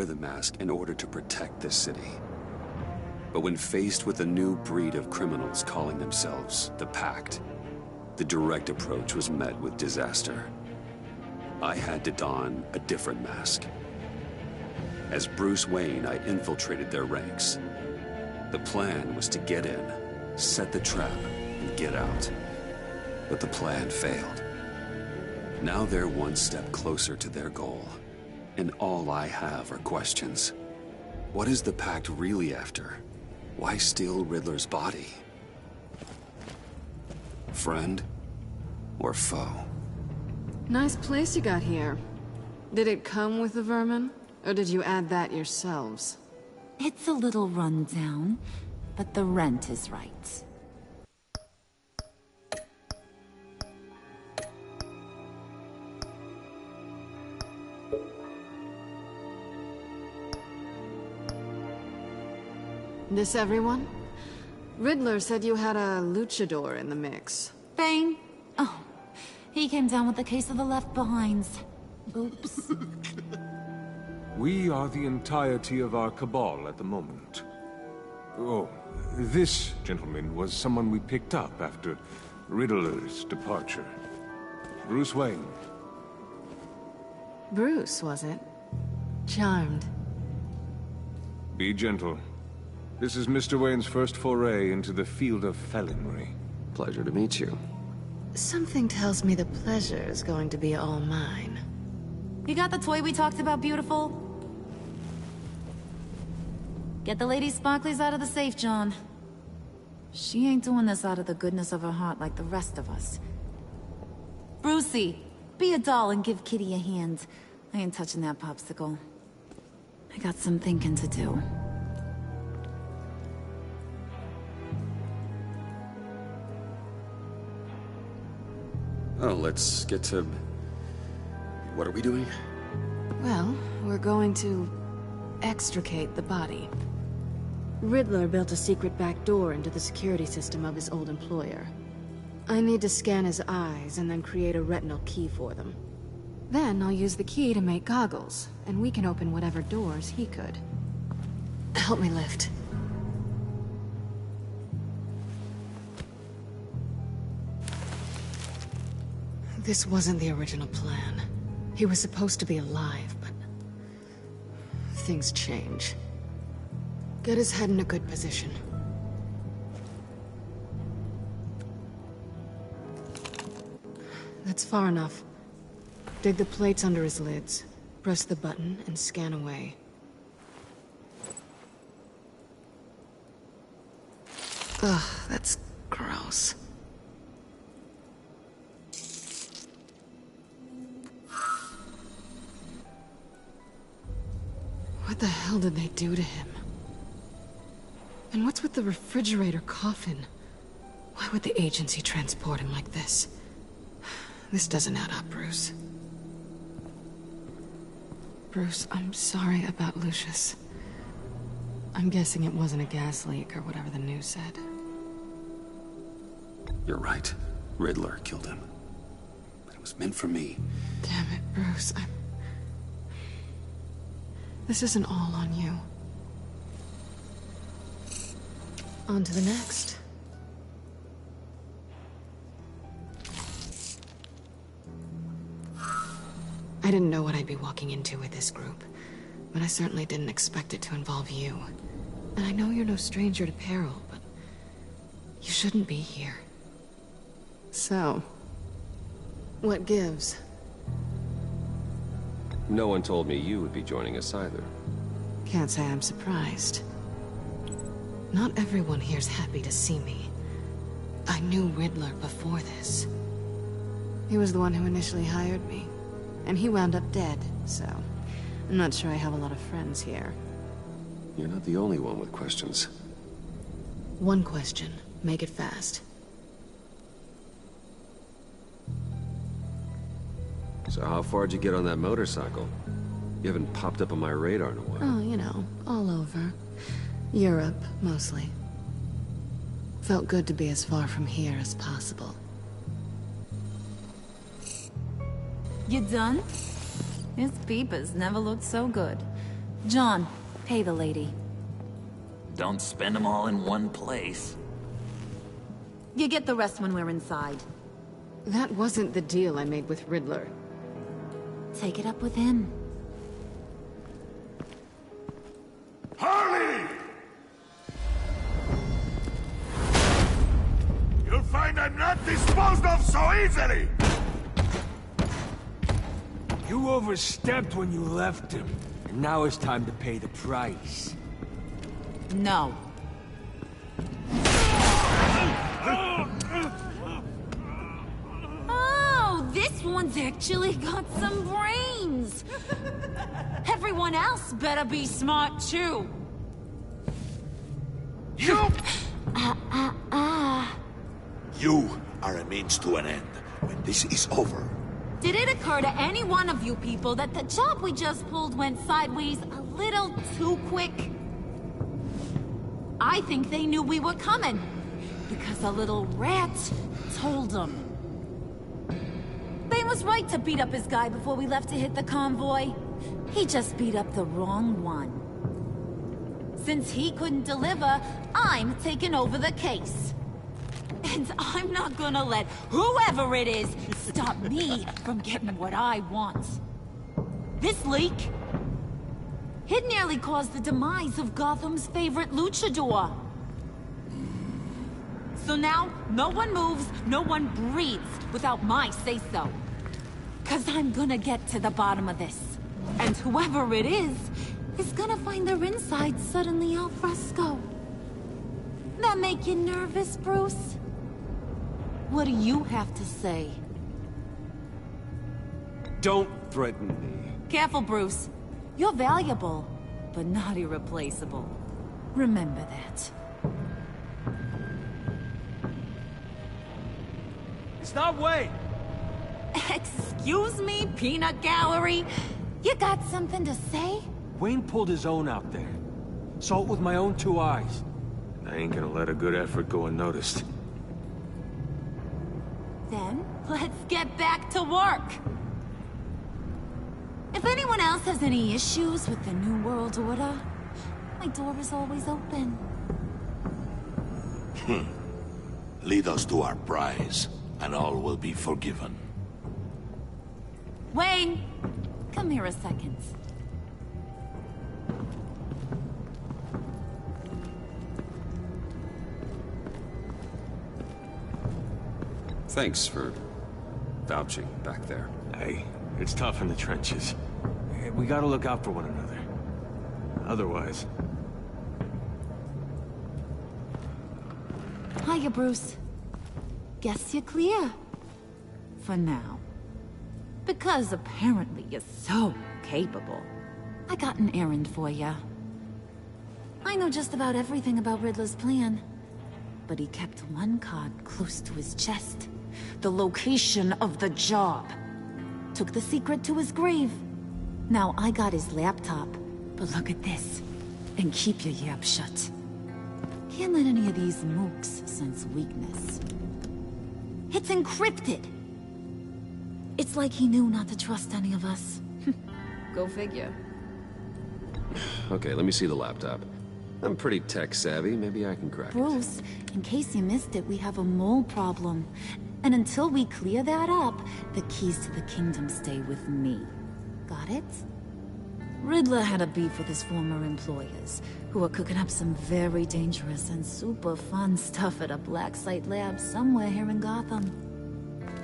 the mask in order to protect this city. But when faced with a new breed of criminals calling themselves the Pact, the direct approach was met with disaster. I had to don a different mask. As Bruce Wayne, I infiltrated their ranks. The plan was to get in, set the trap, and get out. But the plan failed. Now they're one step closer to their goal, and all I have are questions. What is the Pact really after? Why steal Riddler's body? Friend or foe? Nice place you got here. Did it come with the vermin, or did you add that yourselves? It's a little run down, but the rent is right. This everyone? Riddler said you had a luchador in the mix. Bane? Oh, he came down with a case of the left-behinds. Oops. We are the entirety of our cabal at the moment. Oh, this gentleman was someone we picked up after Riddler's departure. Bruce Wayne. Bruce, was it? Charmed. Be gentle. This is Mr. Wayne's first foray into the field of felonry. Pleasure to meet you. Something tells me the pleasure is going to be all mine. You got the toy we talked about, beautiful? Get the Lady Sparklies out of the safe, John. She ain't doing this out of the goodness of her heart like the rest of us. Brucey, be a doll and give Kitty a hand. I ain't touching that popsicle. I got some thinking to do. Oh, let's get to... What are we doing? Well, we're going to extricate the body. Riddler built a secret back door into the security system of his old employer. I need to scan his eyes and then create a retinal key for them. Then I'll use the key to make goggles, and we can open whatever doors he could. Help me lift. This wasn't the original plan. He was supposed to be alive, but... things change. Get his head in a good position. That's far enough. Dig the plates under his lids, press the button, and scan away. Ugh, that's gross. What the hell did they do to him? And what's with the refrigerator coffin? Why would the agency transport him like this? This doesn't add up, Bruce. Bruce, I'm sorry about Lucius. I'm guessing it wasn't a gas leak or whatever the news said. You're right. Riddler killed him. But it was meant for me. Damn it, Bruce. This isn't all on you. On to the next. I didn't know what I'd be walking into with this group, but I certainly didn't expect it to involve you. And I know you're no stranger to peril, but you shouldn't be here. So, what gives? No one told me you would be joining us either. Can't say I'm surprised. Not everyone here's happy to see me. I knew Riddler before this. He was the one who initially hired me. And he wound up dead, so... I'm not sure I have a lot of friends here. You're not the only one with questions. One question. Make it fast. So how far'd you get on that motorcycle? You haven't popped up on my radar in a while. Oh, you know, all over. Europe, mostly. Felt good to be as far from here as possible. You done? His peepers never looked so good. John, pay the lady. Don't spend them all in one place. You get the rest when we're inside. That wasn't the deal I made with Riddler. Take it up with him. Harley! You'll find I'm not disposed of so easily! You overstepped when you left him. And now it's time to pay the price. No. Oh, this one's actually got some brains. Everyone else better be smart too. You! You are a means to an end. When this is over, Did it occur to any one of you people that the job we just pulled went sideways a little too quick? I think they knew we were coming, because a little rat told them. Bane was right to beat up his guy before we left to hit the convoy. He just beat up the wrong one. Since he couldn't deliver, I'm taking over the case. And I'm not gonna let whoever it is stop me from getting what I want. This leak, it nearly caused the demise of Gotham's favorite luchador. So now, no one moves, no one breathes without my say-so. 'Cause I'm gonna get to the bottom of this. And whoever it is gonna find their insides suddenly al fresco. That make you nervous, Bruce? What do you have to say? Don't threaten me. Careful, Bruce. You're valuable, but not irreplaceable. Remember that. Stop, wait! Excuse me, peanut gallery? You got something to say? Wayne pulled his own out there. Saw it with my own 2 eyes. I ain't gonna let a good effort go unnoticed. Then, let's get back to work. If anyone else has any issues with the New World Order, my door is always open. Lead us to our prize, and all will be forgiven. Wayne, come here a second. Thanks for vouching back there. Hey, it's tough in the trenches. We gotta look out for one another. Otherwise... Hiya, Bruce. Guess you're clear. For now. Because apparently you're so capable. I got an errand for you. I know just about everything about Riddler's plan. But he kept one card close to his chest. The location of the job. Took the secret to his grave. Now I got his laptop. But look at this. And keep your yap shut. Can't let any of these mooks sense weakness. It's encrypted! It's like he knew not to trust any of us. Go figure. Okay, let me see the laptop. I'm pretty tech savvy, maybe I can crack it. Bruce, in case you missed it, we have a mole problem. And until we clear that up, the keys to the kingdom stay with me. Got it? Riddler had a beef with his former employers, who were cooking up some very dangerous and super fun stuff at a black site lab somewhere here in Gotham.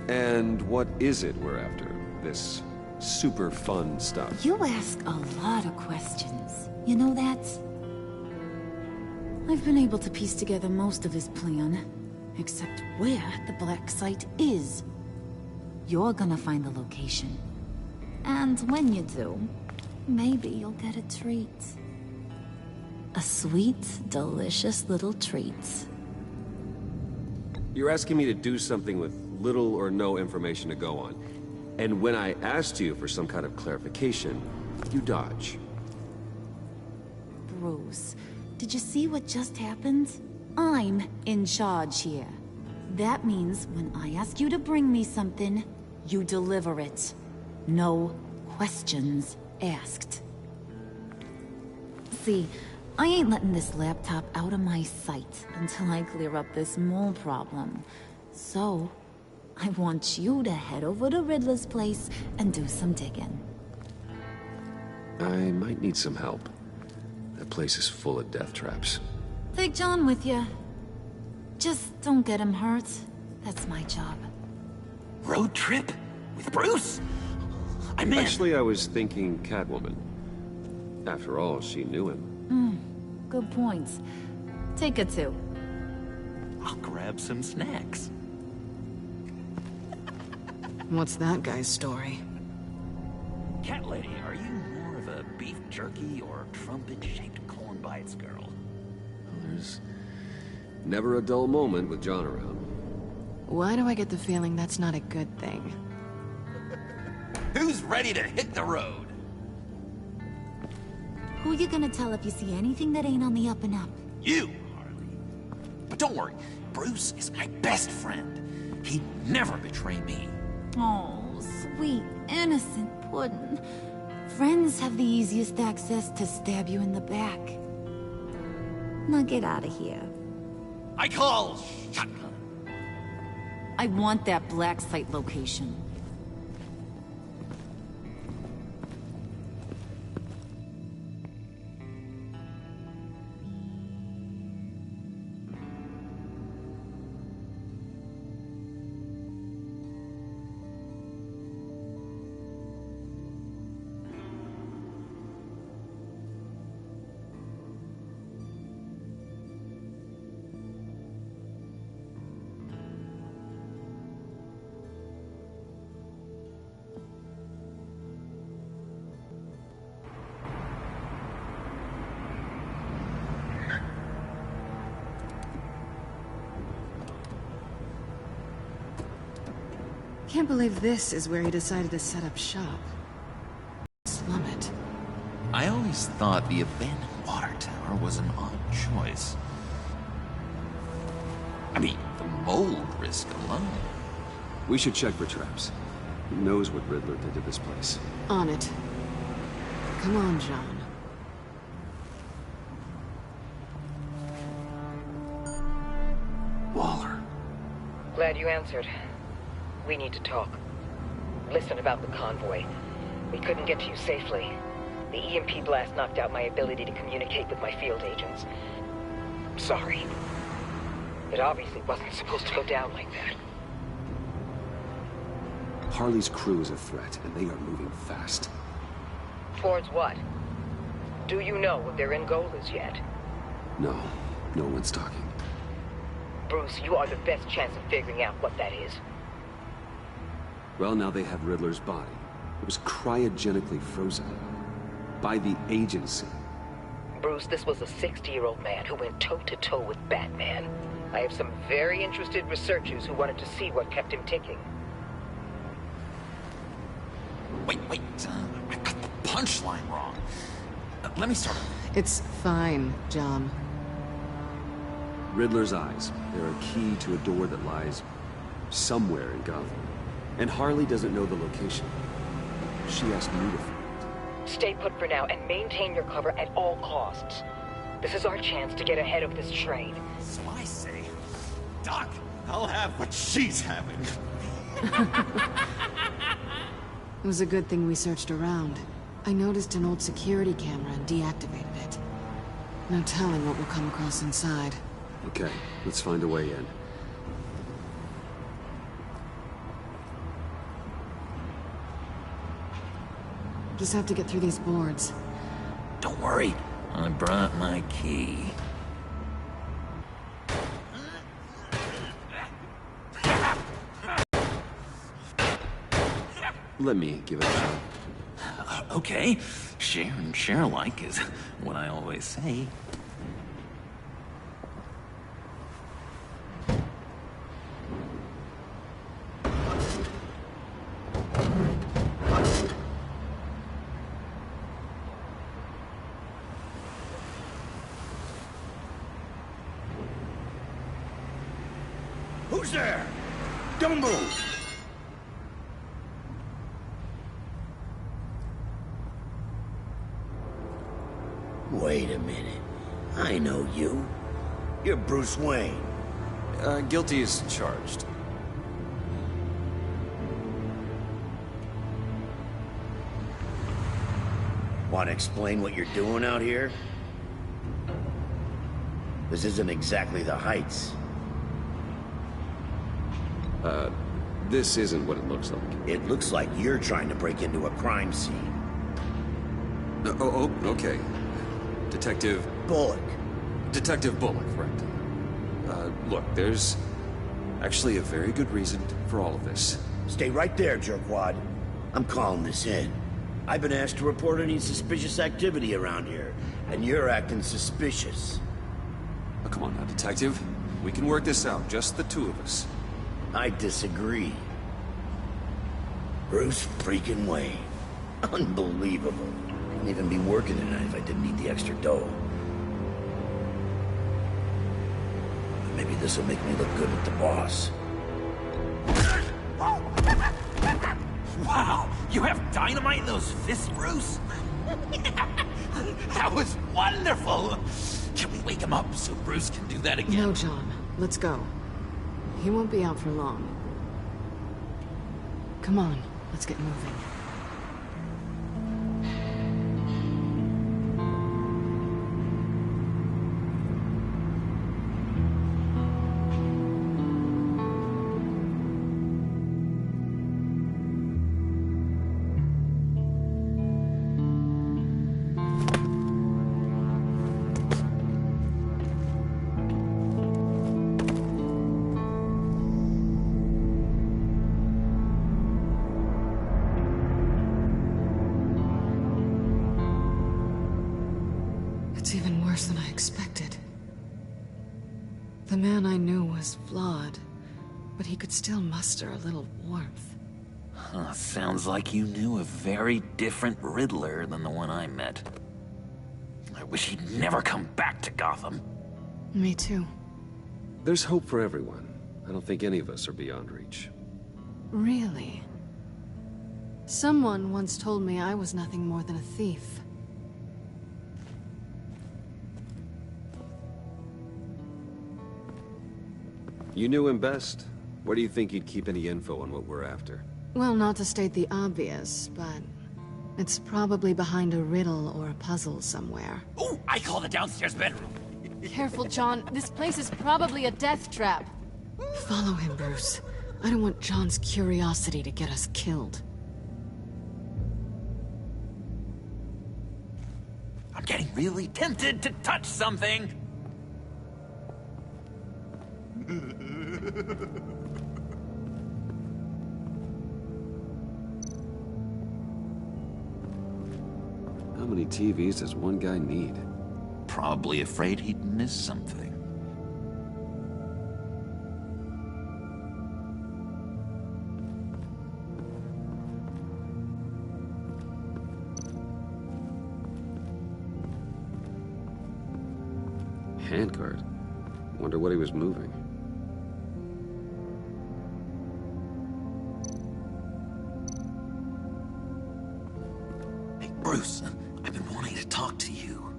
And what is it we're after? This super fun stuff? You ask a lot of questions. You know that? I've been able to piece together most of his plan, except where the black site is. You're gonna find the location. And when you do, maybe you'll get a treat. A sweet, delicious little treat. You're asking me to do something with little or no information to go on. And when I asked you for some kind of clarification, you dodge. Bruce, did you see what just happened? I'm in charge here. That means when I ask you to bring me something, you deliver it. No questions asked. See, I ain't letting this laptop out of my sight until I clear up this mole problem. So, I want you to head over to Riddler's place and do some digging. I might need some help. That place is full of death traps. Take John with you. Just don't get him hurt. That's my job. Road trip? With Bruce? I'm in. Actually, I was thinking Catwoman. After all, she knew him. Good points. Take her too. I'll grab some snacks. What's that guy's story? Cat lady, are you more of a beef jerky or trumpet-shaped corn bites girl? Well, there's never a dull moment with John around. Why do I get the feeling that's not a good thing? Who's ready to hit the road? Who you gonna tell if you see anything that ain't on the up and up? You, Harley. But don't worry, Bruce is my best friend. He'd never betray me. Oh, sweet, innocent Puddin'. Friends have the easiest access to stab you in the back. Now get out of here. I call shotgun. I want that black site location. Can't believe this is where he decided to set up shop. Slum it. I always thought the abandoned water tower was an odd choice. I mean, the mold risk alone. We should check for traps. Who knows what Riddler did to this place? On it. Come on, John. Waller. Glad you answered. We need to talk. Listen about the convoy. We couldn't get to you safely. The EMP blast knocked out my ability to communicate with my field agents. Sorry. It obviously wasn't supposed to go down like that. Harley's crew is a threat, and they are moving fast. Towards what? Do you know what their end goal is yet? No, no one's talking. Bruce, you are the best chance of figuring out what that is. Well, now they have Riddler's body. It was cryogenically frozen. By the agency. Bruce, this was a 60-year-old man who went toe-to-toe with Batman. I have some very interested researchers who wanted to see what kept him ticking. Wait, I got the punchline wrong. Let me start. It's fine, John. Riddler's eyes. They're a key to a door that lies somewhere in Gotham. And Harley doesn't know the location. She asked me to find it. Stay put for now and maintain your cover at all costs. This is our chance to get ahead of this train. So I say, Doc, I'll have what she's having. It was a good thing we searched around. I noticed an old security camera and deactivated it. No telling what we'll come across inside. Okay, let's find a way in. Just have to get through these boards. Don't worry, I brought my key. Let me give it a shot. Okay, share and share alike is what I always say. Who's there? Don't move! Wait a minute. I know you. You're Bruce Wayne. Guilty as charged. Want to explain what you're doing out here? This isn't exactly the Heights. This isn't what it looks like. It looks like you're trying to break into a crime scene. Okay. Detective... Bullock. Detective Bullock, right. Look, there's actually a very good reason for all of this. Stay right there, jerkwad. I'm calling this in. I've been asked to report any suspicious activity around here, and you're acting suspicious. Oh, come on now, Detective. We can work this out, just the two of us. I disagree. Bruce freaking Wayne. Unbelievable. Wouldn't even be working tonight if I didn't need the extra dough. Maybe this will make me look good with the boss. Wow, you have dynamite in those fists, Bruce? That was wonderful! Can we wake him up so Bruce can do that again? No, John. Let's go. He won't be out for long. Come on, let's get moving. It's even worse than I expected. The man I knew was flawed, but he could still muster a little warmth. Sounds like you knew a very different Riddler than the one I met. I wish he'd never come back to Gotham. Me too. There's hope for everyone. I don't think any of us are beyond reach. Really? Someone once told me I was nothing more than a thief. You knew him best. Where do you think he'd keep any info on what we're after? Well, not to state the obvious, but it's probably behind a riddle or a puzzle somewhere. Oh, I call the downstairs bedroom. Careful, John. This place is probably a death trap. Follow him, Bruce. I don't want John's curiosity to get us killed. I'm getting really tempted to touch something. How many TVs does one guy need? Probably afraid he'd miss something. Handguard. Wonder what he was moving. Hey, Bruce, I've been wanting to talk to you.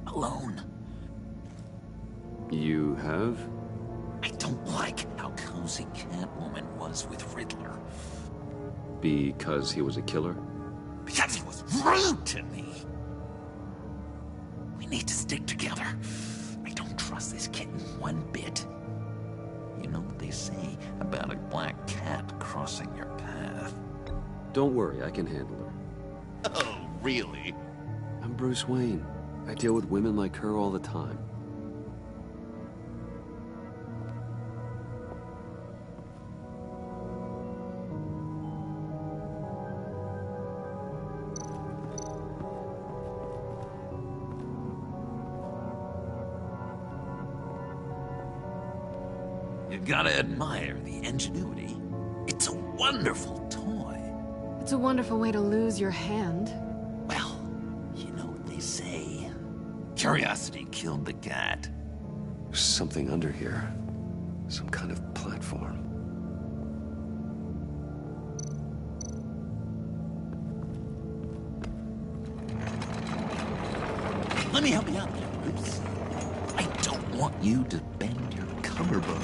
Alone. You have? I don't like how cozy Catwoman was with Riddler. Because he was a killer? Because he was rude to me. We need to stick together. I don't trust this kitten one bit. You know what they say about a black cat crossing your path? Don't worry, I can handle her. Oh, really? I'm Bruce Wayne. I deal with women like her all the time. You gotta admire the ingenuity. It's a wonderful toy. It's a wonderful way to lose your hand. Well, you know what they say. Curiosity killed the cat. There's something under here. Some kind of platform. Let me help you out there, Bruce. I don't want you to bend your collarbone.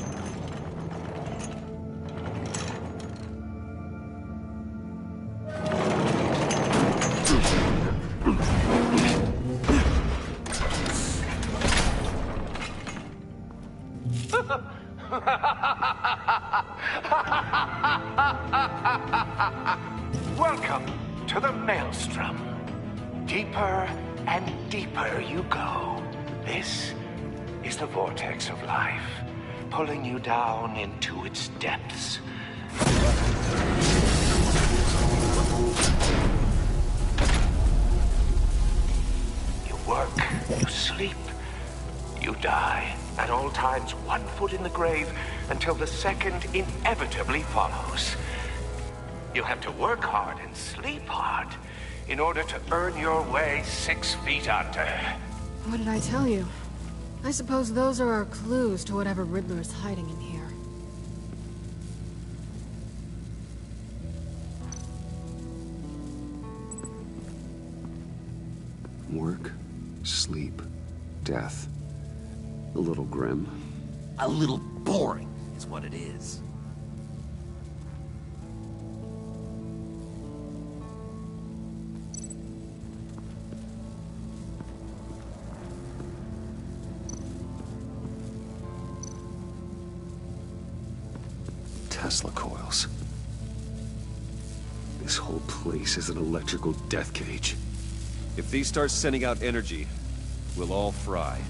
Welcome to the Maelstrom. Deeper and deeper you go. This is the vortex of life, pulling you down into its depths. You work, you sleep, you die. At all times, 1 foot in the grave until the second inevitably follows. You have to work hard and sleep hard in order to earn your way 6 feet under. What did I tell you? I suppose those are our clues to whatever Riddler is hiding in here. Work, sleep, death. A little grim. A little boring is what it is. Tesla coils. This whole place is an electrical death cage. If these start sending out energy, we'll all fry.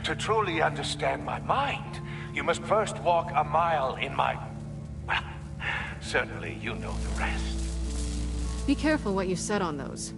To truly understand my mind, you must first walk a mile in my... Well, certainly you know the rest. Be careful what you said on those.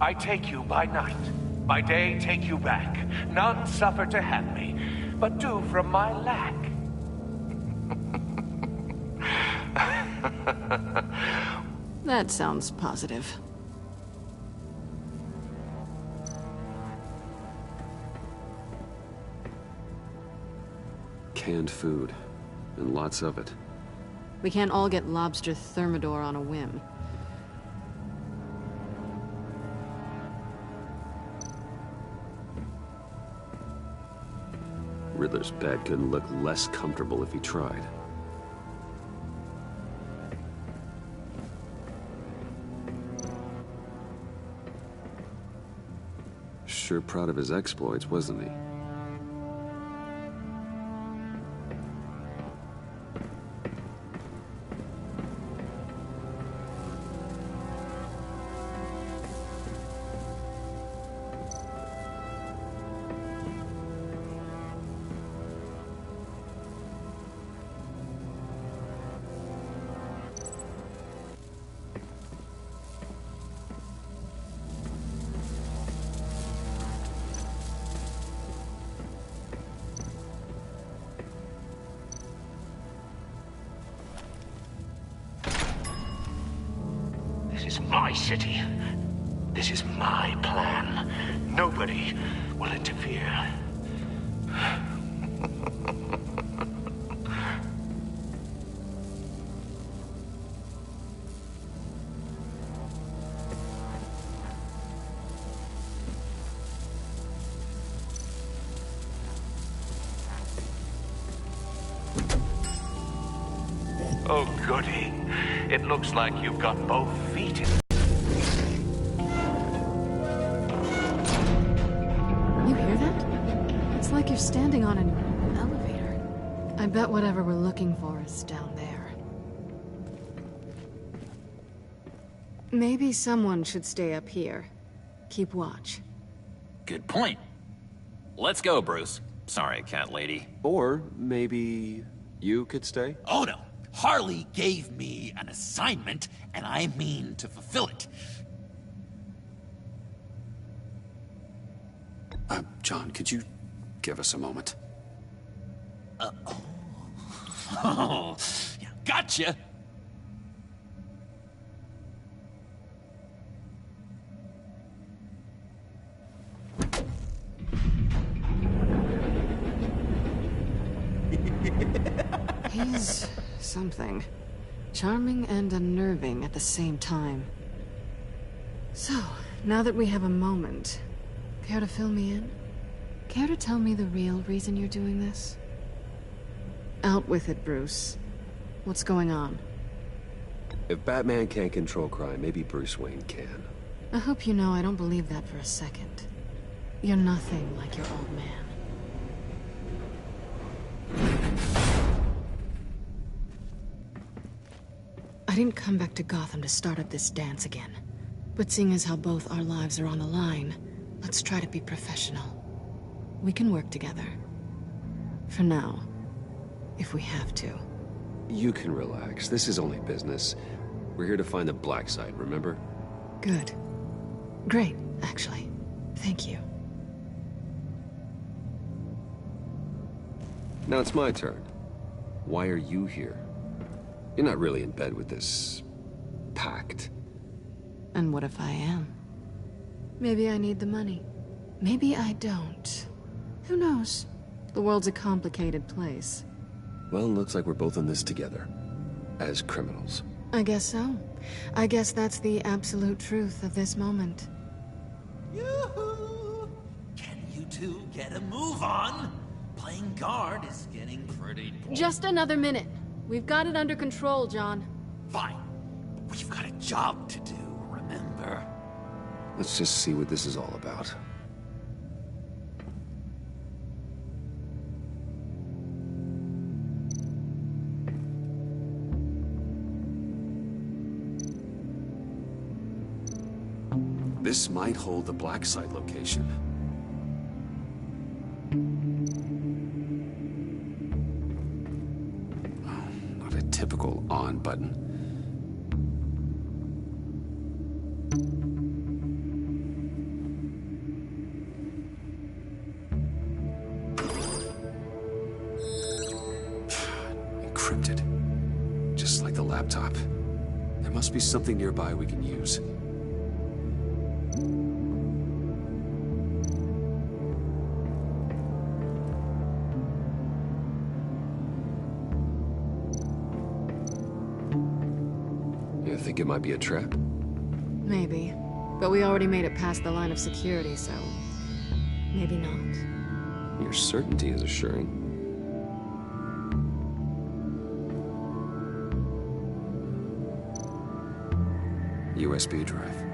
I take you by night, by day take you back. None suffer to have me, but do from my lack. That sounds positive. Canned food, and lots of it. We can't all get lobster thermidor on a whim. Riddler's bed couldn't look less comfortable if he tried. Sure proud of his exploits, wasn't he? This is my city. This is my plan. Nobody will interfere. Oh, goody. It looks like you've got both feet in. You hear that? It's like you're standing on an elevator. I bet whatever we're looking for is down there. Maybe someone should stay up here. Keep watch. Good point. Let's go, Bruce. Sorry, cat lady. Or maybe you could stay? Oh no. Harley gave me an assignment, and I mean to fulfill it. John, could you give us a moment? Oh, yeah, gotcha. He's something. Charming and unnerving at the same time. So, now that we have a moment, care to fill me in? Care to tell me the real reason you're doing this? Out with it, Bruce. What's going on? If Batman can't control crime, maybe Bruce Wayne can. I hope you know I don't believe that for a second. You're nothing like your old man. I didn't come back to Gotham to start up this dance again. But seeing as how both our lives are on the line, let's try to be professional. We can work together. For now. If we have to. You can relax. This is only business. We're here to find the black side, remember? Good. Great, actually. Thank you. Now it's my turn. Why are you here? You're not really in bed with this... pact. And what if I am? Maybe I need the money. Maybe I don't. Who knows? The world's a complicated place. Well, looks like we're both in this together. As criminals. I guess so. I guess that's the absolute truth of this moment. Yoo-hoo! Can you two get a move on? Playing guard is getting pretty boring. Just another minute. We've got it under control, John. Fine. But we've got a job to do, remember? Let's just see what this is all about. This might hold the black site location. Oh, not a typical on button. Encrypted. Just like the laptop. There must be something nearby we can use. You think it might be a trap? Maybe. But we already made it past the line of security, so... maybe not. Your certainty is assuring. USB drive.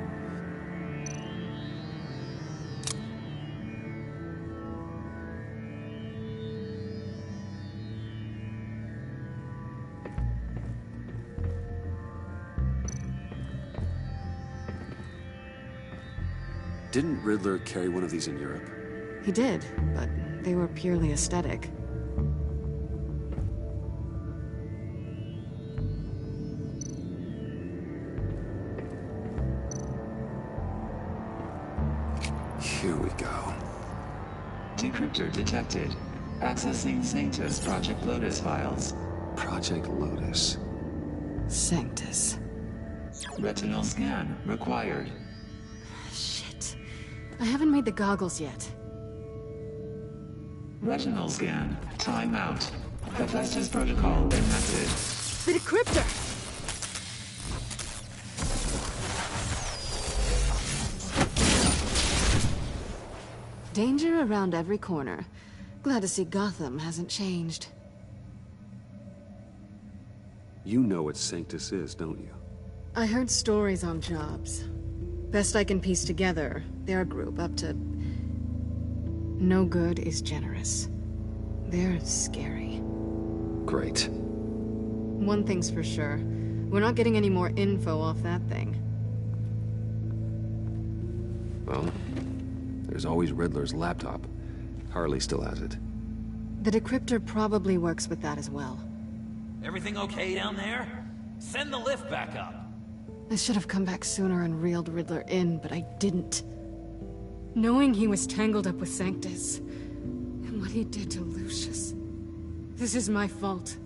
Didn't Riddler carry one of these in Europe? He did, but they were purely aesthetic. Here we go. Decryptor detected. Accessing Sanctus Project Lotus files. Project Lotus. Sanctus. Retinal scan required. Shit. I haven't made the goggles yet. Retinal scan. Timeout. Hephaestus protocol enacted. The decryptor! Danger around every corner. Glad to see Gotham hasn't changed. You know what Sanctus is, don't you? I heard stories on jobs. Best I can piece together, their group up to... No good is generous. They're scary. Great. One thing's for sure. We're not getting any more info off that thing. Well, there's always Riddler's laptop. Harley still has it. The decryptor probably works with that as well. Everything okay down there? Send the lift back up. I should have come back sooner and reeled Riddler in, but I didn't. Knowing he was tangled up with Sanctus, and what he did to Lucius. This is my fault.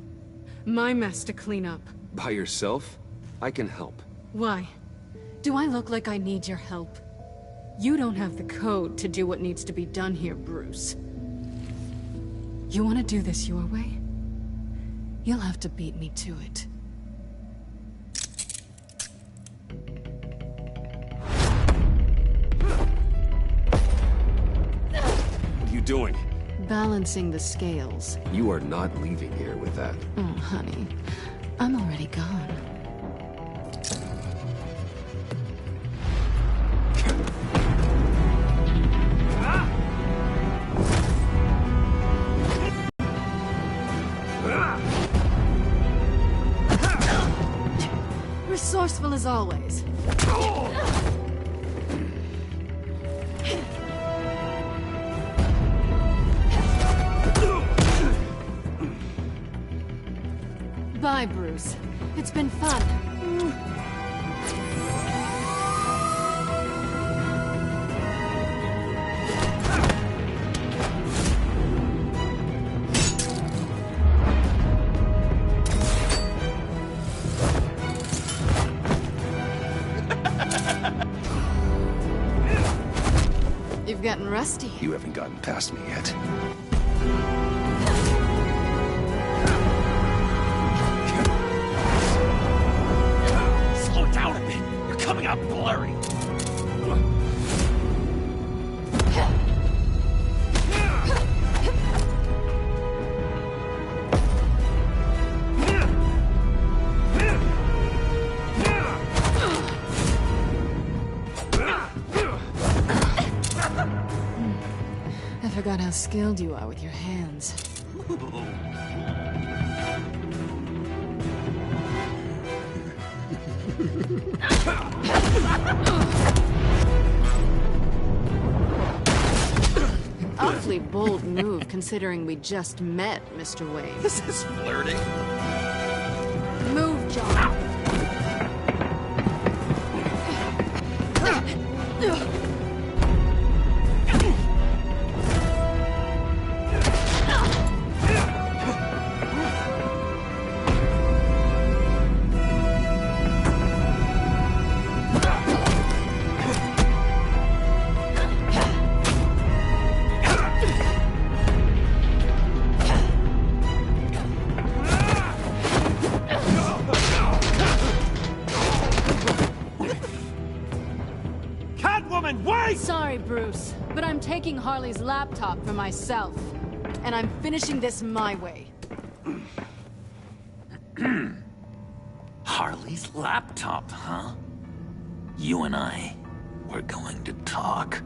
My mess to clean up. By yourself? I can help. Why? Do I look like I need your help? You don't have the code to do what needs to be done here, Bruce. You want to do this your way? You'll have to beat me to it. What are you doing? Balancing the scales. You are not leaving here with that. Oh, honey. I'm already gone. Resourceful as always. Bye, Bruce. It's been fun. You've gotten rusty. You haven't gotten past me yet. Slow down a bit. You're coming out blurry. I forgot how skilled you are with your hands. Awfully bold move, considering we just met, Mr. Wayne. This is flirting. Move, John. Sorry, Bruce, but I'm taking Harley's laptop for myself. And I'm finishing this my way. Harley's laptop, huh? You and I, we're going to talk.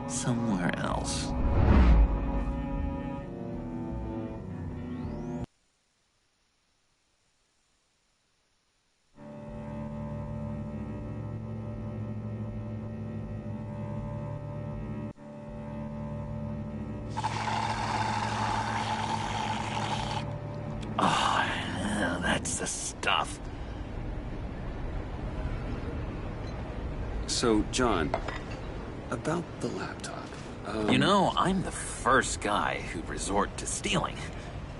Somewhere else. That's the stuff. So, John, about the laptop. You know, I'm the first guy who'd resort to stealing.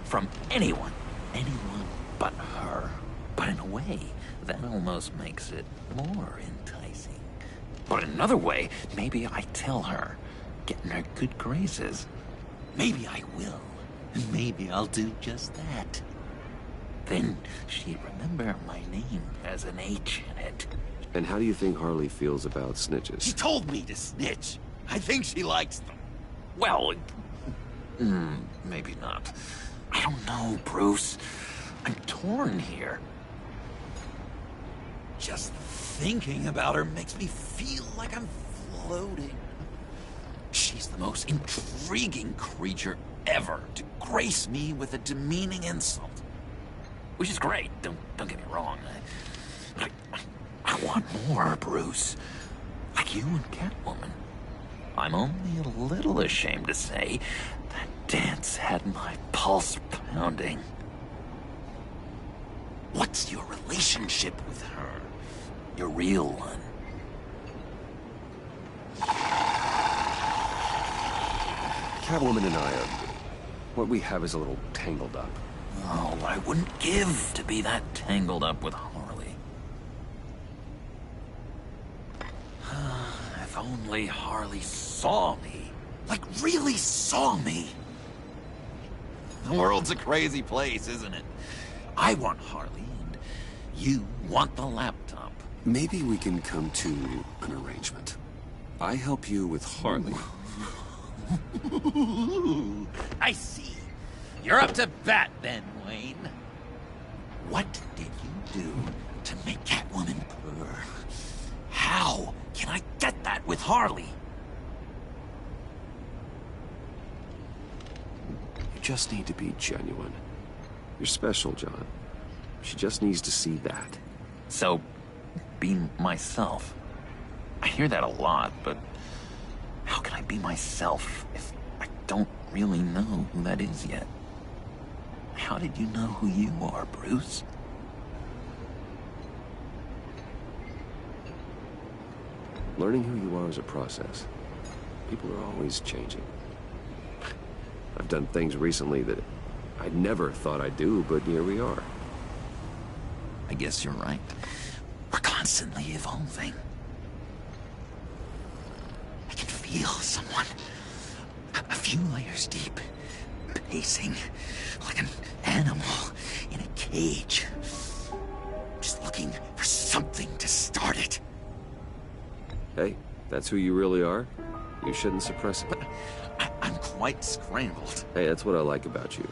From anyone. Anyone but her. But in a way, that almost makes it more enticing. But in another way, maybe I tell her, get in her good graces. Maybe I will. Maybe I'll do just that. Then she'd remember my name has an H in it. And how do you think Harley feels about snitches? She told me to snitch. I think she likes them. Well, maybe not. I don't know, Bruce. I'm torn here. Just thinking about her makes me feel like I'm floating. She's the most intriguing creature ever to grace me with a demeaning insult. Which is great, don't get me wrong. I want more, Bruce. Like you and Catwoman. I'm only a little ashamed to say that dance had my pulse pounding. What's your relationship with her? Your real one? Catwoman and I are... what we have is a little tangled up. Oh, I wouldn't give to be that tangled up with Harley. If only Harley saw me. Like, really saw me. The world's a crazy place, isn't it? I want Harley, and you want the laptop. Maybe we can come to an arrangement. I help you with Harley. I see. You're up to bat then, Wayne. What did you do to make Catwoman purr? How can I get that with Harley? You just need to be genuine. You're special, John. She just needs to see that. So, be myself. I hear that a lot, but how can I be myself if I don't really know who that is yet? How did you know who you are, Bruce? Learning who you are is a process. People are always changing. I've done things recently that I never thought I'd do, but here we are. I guess you're right. We're constantly evolving. I can feel someone a few layers deep, pacing like an animal in a cage, just looking for something to start it. Hey, that's who you really are. You shouldn't suppress it. But I'm quite scrambled. Hey, that's what I like about you.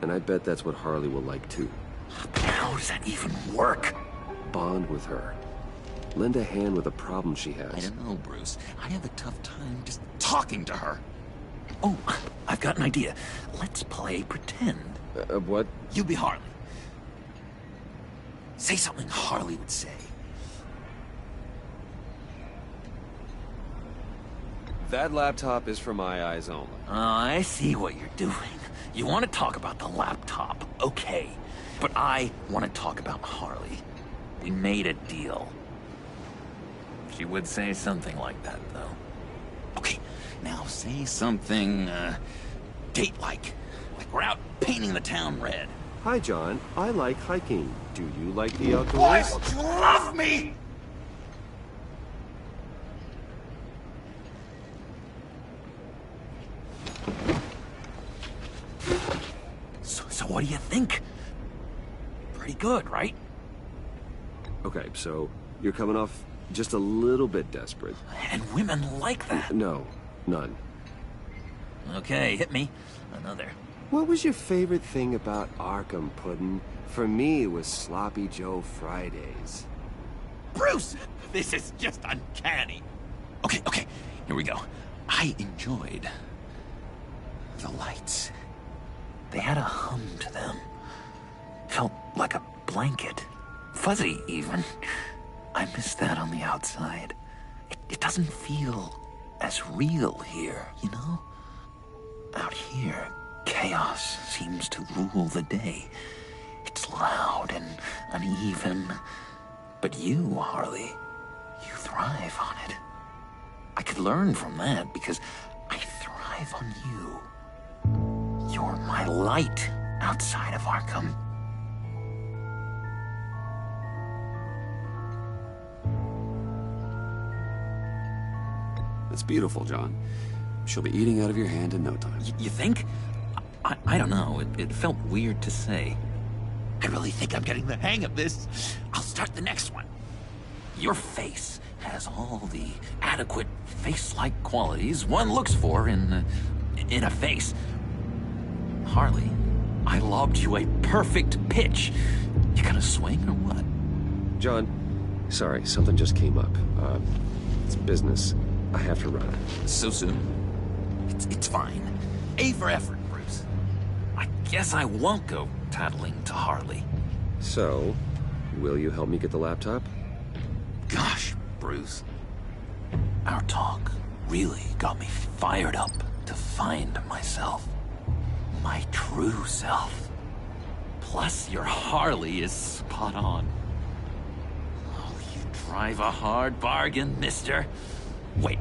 And I bet that's what Harley will like too. But how does that even work? Bond with her. Lend a hand with a problem she has. I don't know, Bruce. I have a tough time just talking to her. Oh, I've got an idea. Let's play pretend. What? You be Harley. Say something Harley would say. That laptop is for my eyes only. I see what you're doing. You want to talk about the laptop, okay. But I want to talk about Harley. We made a deal. She would say something like that, though. Okay, now say something, date-like. Like we're out painting the town red. Hi, John. I like hiking. Do you like the outdoors? Why don't you love me? So what do you think? Pretty good, right? Okay, so you're coming off just a little bit desperate. And women like that. No, none. Okay, hit me. Another. What was your favorite thing about Arkham, Puddin'? For me, it was Sloppy Joe Fridays. Bruce! This is just uncanny. Okay, here we go. I enjoyed the lights. They had a hum to them. Felt like a blanket. Fuzzy, even. I miss that on the outside. It doesn't feel as real here, you know? Out here, chaos seems to rule the day. It's loud and uneven. But you, Harley, you thrive on it. I could learn from that because I thrive on you. You're my light outside of Arkham. It's beautiful, John. She'll be eating out of your hand in no time. You think? I don't know. It felt weird to say. I really think I'm getting the hang of this. I'll start the next one. Your face has all the adequate face-like qualities one looks for in a face. Harley, I lobbed you a perfect pitch. You gonna swing or what? John, sorry, something just came up. It's business. I have to run. So soon? It's fine. A for effort, Bruce. I guess I won't go tattling to Harley. So, will you help me get the laptop? Gosh, Bruce. Our talk really got me fired up to find myself. My true self. Plus, your Harley is spot on. Oh, you drive a hard bargain, mister. Wait.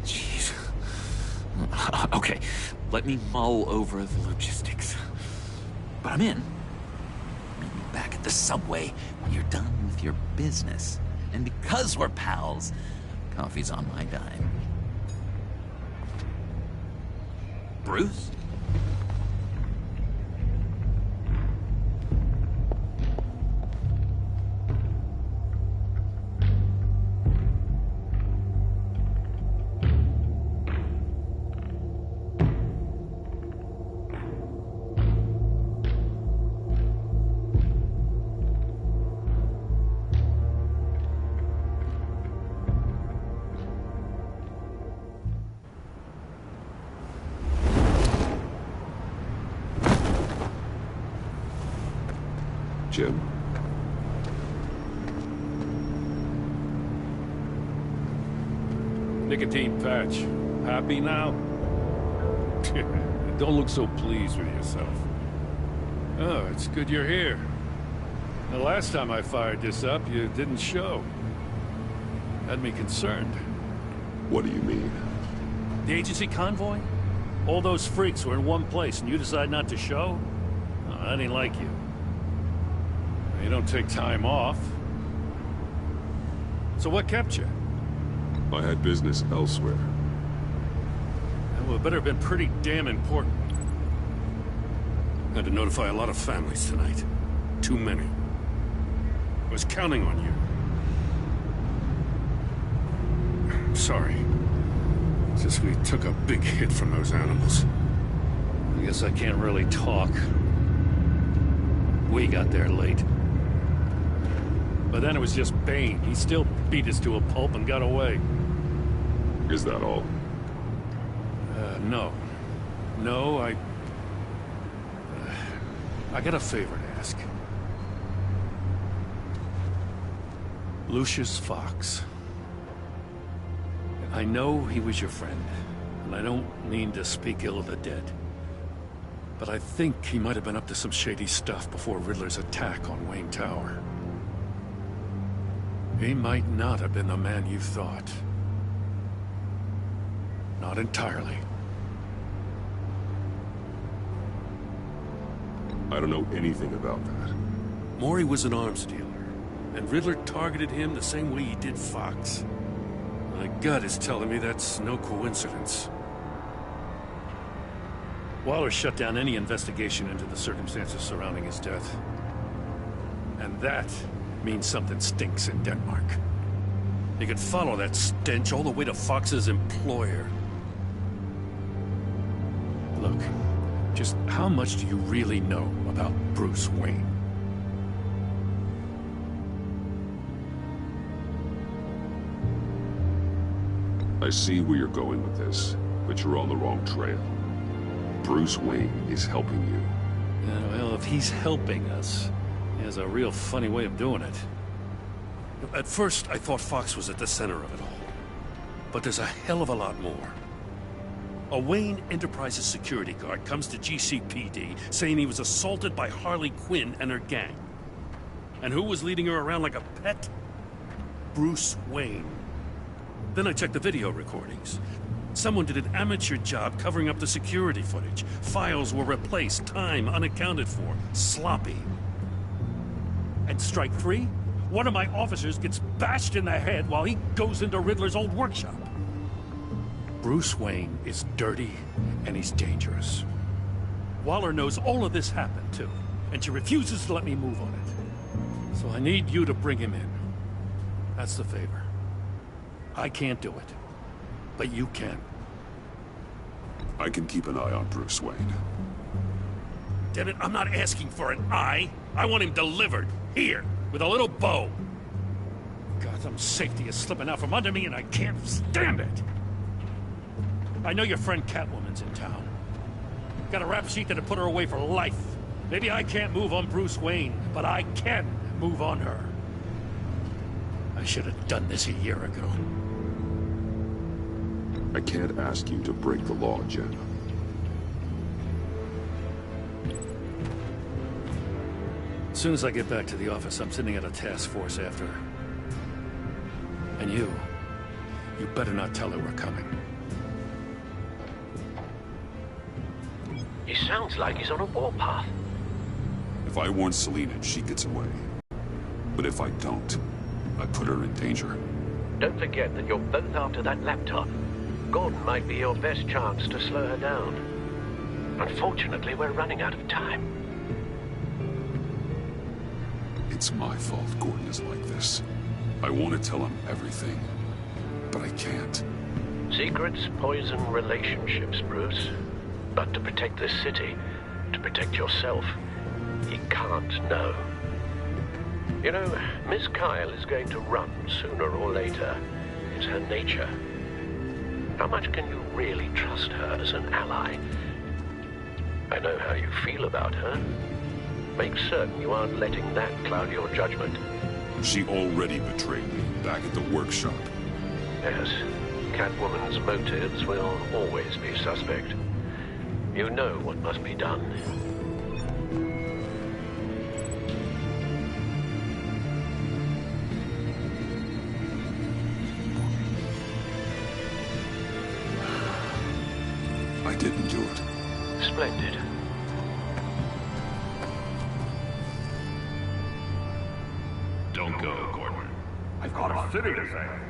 Jeez. Okay, let me mull over the logistics. But I'm in. Meet me back at the subway when you're done with your business. And because we're pals, coffee's on my dime. Bruce? Jim? Nicotine patch. Happy now? Don't look so pleased with yourself. Oh, it's good you're here. The last time I fired this up, you didn't show. Had me concerned. What do you mean? The agency convoy? All those freaks were in one place and you decide not to show? Oh, that ain't like you. You don't take time off. So what kept you? I had business elsewhere. Well, it better have been pretty damn important. Had to notify a lot of families tonight. Too many. I was counting on you. I'm sorry. It's just we took a big hit from those animals. I guess I can't really talk. We got there late. But then it was just Bane. He still beat us to a pulp and got away. Is that all? No. No, I got a favor to ask. Lucius Fox. I know he was your friend, and I don't mean to speak ill of the dead. But I think he might have been up to some shady stuff before Riddler's attack on Wayne Tower. He might not have been the man you thought. Not entirely. I don't know anything about that. Maury was an arms dealer, and Riddler targeted him the same way he did Fox. My gut is telling me that's no coincidence. Waller shut down any investigation into the circumstances surrounding his death. And that means something stinks in Denmark. You could follow that stench all the way to Fox's employer. Look, just how much do you really know about Bruce Wayne? I see where you're going with this, but you're on the wrong trail. Bruce Wayne is helping you. Yeah, well, if he's helping us, he has a real funny way of doing it. At first, I thought Fox was at the center of it all. But there's a hell of a lot more. A Wayne Enterprises security guard comes to GCPD saying he was assaulted by Harley Quinn and her gang. And who was leading her around like a pet? Bruce Wayne. Then I checked the video recordings. Someone did an amateur job covering up the security footage. Files were replaced, time unaccounted for, sloppy. And strike three? One of my officers gets bashed in the head while he goes into Riddler's old workshop. Bruce Wayne is dirty and he's dangerous. Waller knows all of this happened too, and she refuses to let me move on it. So I need you to bring him in. That's the favor. I can't do it, but you can. I can keep an eye on Bruce Wayne. Damn it, I'm not asking for an eye. I want him delivered. Here, with a little bow. Gotham's safety is slipping out from under me and I can't stand it. I know your friend Catwoman's in town. Got a rap sheet that'll put her away for life. Maybe I can't move on Bruce Wayne, but I can move on her. I should have done this a year ago. I can't ask you to break the law, Jen. As soon as I get back to the office, I'm sending out a task force after her. And you better not tell her we're coming. He sounds like he's on a warpath. If I warn Selina, she gets away. But if I don't, I put her in danger. Don't forget that you're both after that laptop. Gordon might be your best chance to slow her down. Unfortunately, we're running out of time. It's my fault Gordon is like this. I want to tell him everything, but I can't. Secrets poison relationships, Bruce. But to protect this city, to protect yourself, he can't know. You know, Miss Kyle is going to run sooner or later. It's her nature. How much can you really trust her as an ally? I know how you feel about her. Make certain you aren't letting that cloud your judgment. She already betrayed me back at the workshop. Yes, Catwoman's motives will always be suspect. You know what must be done. I didn't do it. Splendid. Don't go, Gordon. I've got a city to save.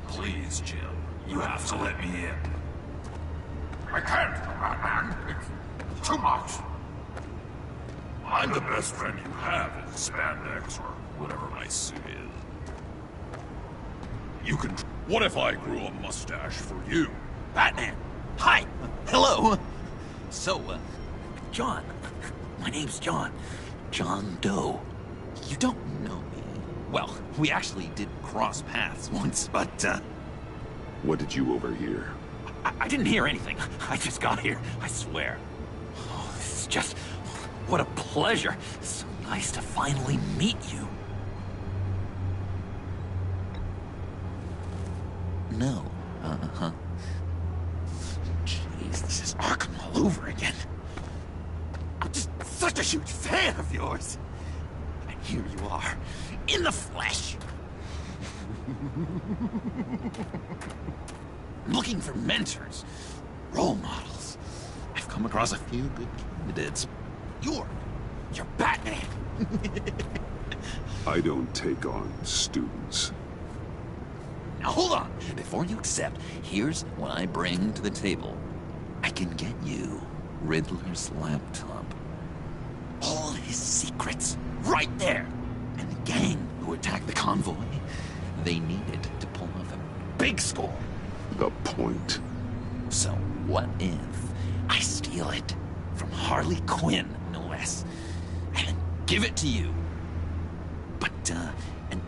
Please, Jim. You have to let me in. I can't, Batman. It's too much. I'm the best friend you have in spandex or whatever my suit is. You can... What if I grew a mustache for you? Batman! Hi! Hello! So, John. My name's John. John Doe. You don't know me. Well, we actually did cross paths once, but, What did you overhear? I didn't hear anything. I just got here, I swear. Oh, it's just... What a pleasure. So nice to finally meet you. No. Uh-huh. Jeez, this is Arkham all over again. I'm just such a huge fan of yours. And here you are, in the flesh. I'm looking for mentors, role models. I've come across a few good candidates. You're Batman. I don't take on students. Now hold on. Before you accept, here's what I bring to the table. I can get you Riddler's laptop. All his secrets, right there. And the gang who attacked the convoy, they needed to pull off a big score. The point. So what if I steal it from Harley Quinn, no less, and give it to you? But, and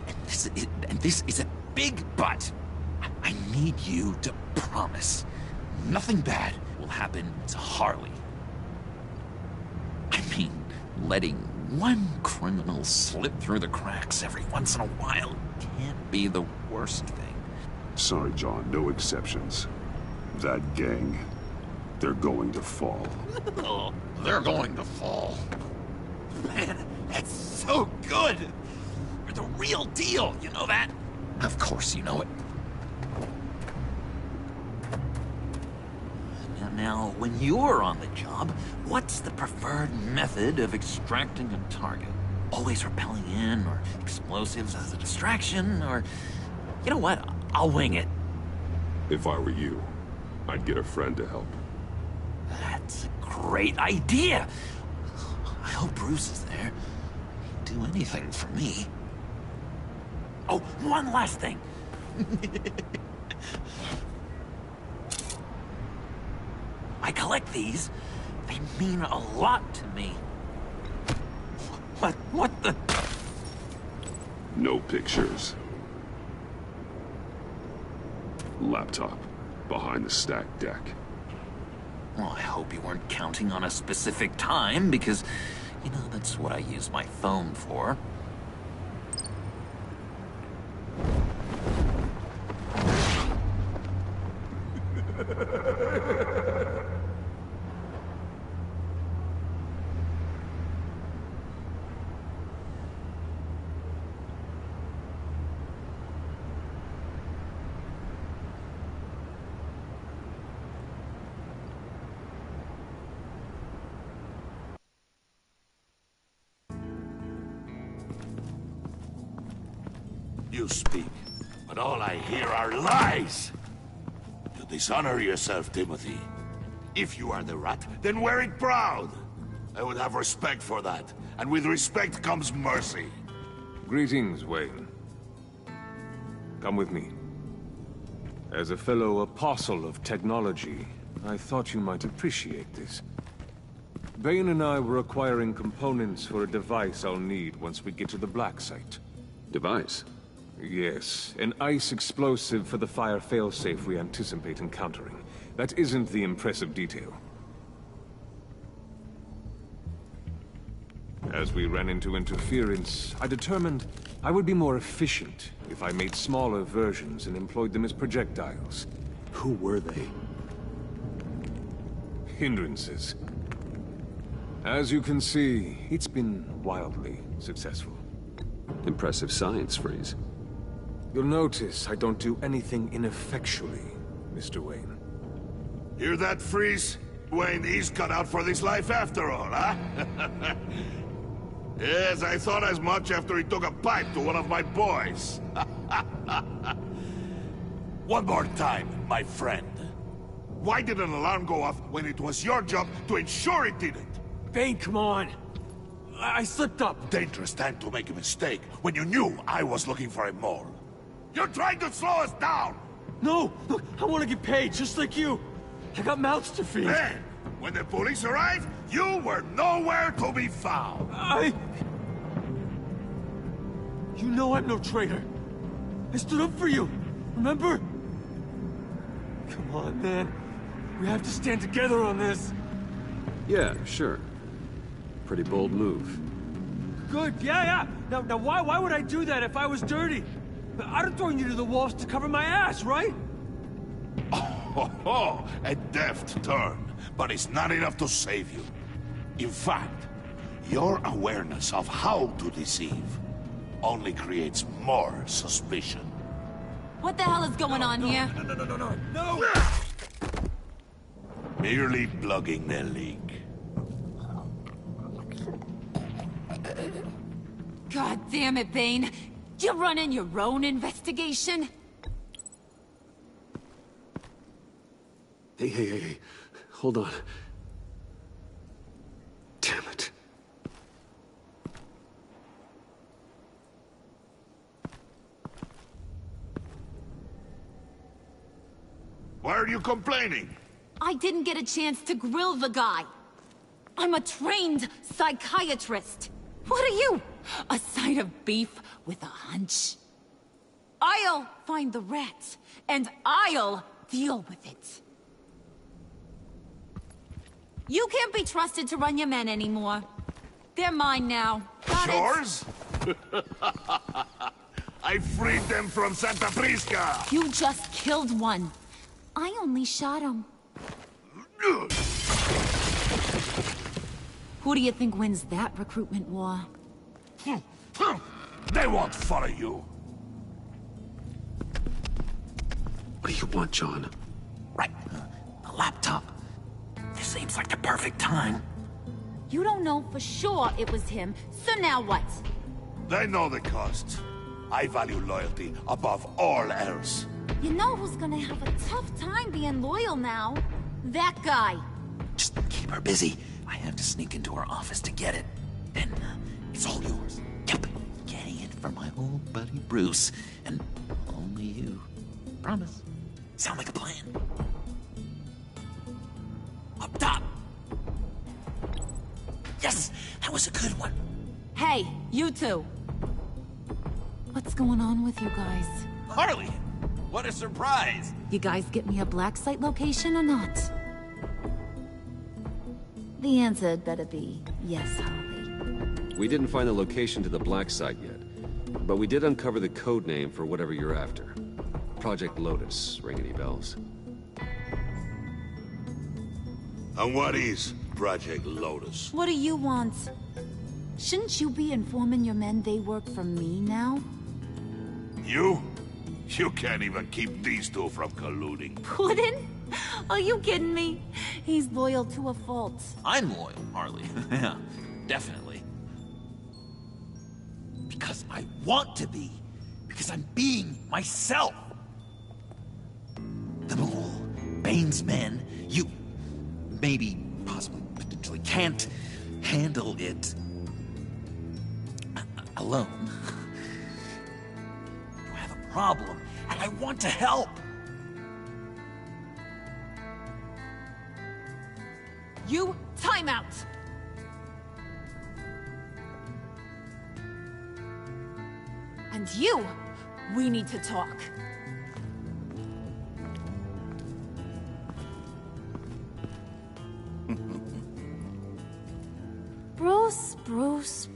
this is a big but. I need you to promise nothing bad will happen to Harley. I mean, letting one criminal slip through the cracks every once in a while can't be the worst thing. Sorry, John, no exceptions. That gang, they're going to fall. Oh, they're going to fall. Man, that's so good! You're the real deal, you know that? Of course you know it. Now, when you're on the job, what's the preferred method of extracting a target? Always rappelling in, or explosives as a distraction, or... You know what? I'll wing it. If I were you, I'd get a friend to help. That's a great idea! I hope Bruce is there. He'd do anything for me. Oh, one last thing. I collect these. They mean a lot to me. What the... No pictures. Laptop. Behind the stacked deck. Well, I hope you weren't counting on a specific time, because, you know, that's what I use my phone for. You speak, but all I hear are lies! You dishonor yourself, Timothy. If you are the rat, then wear it proud! I would have respect for that, and with respect comes mercy. Greetings, Wayne. Come with me. As a fellow apostle of technology, I thought you might appreciate this. Bane and I were acquiring components for a device I'll need once we get to the Black Site. Device? Yes, an ice explosive for the fire failsafe we anticipate encountering. That isn't the impressive detail. As we ran into interference, I determined I would be more efficient if I made smaller versions and employed them as projectiles. Who were they? Hindrances. As you can see, it's been wildly successful. Impressive science, Freeze. You'll notice I don't do anything ineffectually, Mr. Wayne. Hear that, Freeze? Wayne is cut out for this life after all, huh? Yes, I thought as much after he took a pipe to one of my boys. One more time, my friend. Why did an alarm go off when it was your job to ensure it didn't? Bane, come on! I slipped up! Dangerous time to make a mistake when you knew I was looking for a mole. You're trying to slow us down! No! Look, I want to get paid, just like you! I got mouths to feed! Then, when the police arrived, you were nowhere to be found! You know I'm no traitor! I stood up for you, remember? Come on, man. We have to stand together on this! Yeah, sure. Pretty bold move. Good, yeah. Now why would I do that if I was dirty? I'd have thrown you to the wolves to cover my ass, right? Oh, a deft turn, but it's not enough to save you. In fact, your awareness of how to deceive only creates more suspicion. What the hell is going on here? No! Merely plugging the leak. God damn it, Bane. You're running your own investigation? Hey. Hold on. Damn it. Why are you complaining? I didn't get a chance to grill the guy. I'm a trained psychiatrist. What are you? A side of beef with a hunch? I'll find the rat, and I'll deal with it. You can't be trusted to run your men anymore. They're mine now. Got it? Yours? I freed them from Santa Prisca! You just killed one. I only shot him. Who do you think wins that recruitment war? They won't follow you. What do you want, John? Right. The laptop. This seems like the perfect time. You don't know for sure it was him, so now what? They know the cost. I value loyalty above all else. You know who's gonna have a tough time being loyal now? That guy. Just keep her busy. I have to sneak into her office to get it. Then, it's all yours. Yep. Getting it for my old buddy Bruce. And only you. Promise. Sound like a plan? Yes! That was a good one. Hey, you two! What's going on with you guys? Harley! What a surprise! You guys get me a black site location or not? The answer had better be yes, Harley. We didn't find the location to the black site yet, but we did uncover the code name for whatever you're after. Project Lotus. Ring any bells? And what is Project Lotus? What do you want? Shouldn't you be informing your men they work for me now? You? You can't even keep these two from colluding. Puddin'? Are you kidding me? He's loyal to a fault. I'm loyal, Harley. Yeah, definitely. Because I want to be. Because I'm being myself. The Mole, Bane's men, you, maybe, possibly, potentially can't handle it alone. You have a problem, and I want to help. You, time out! And you, we need to talk. Bruce.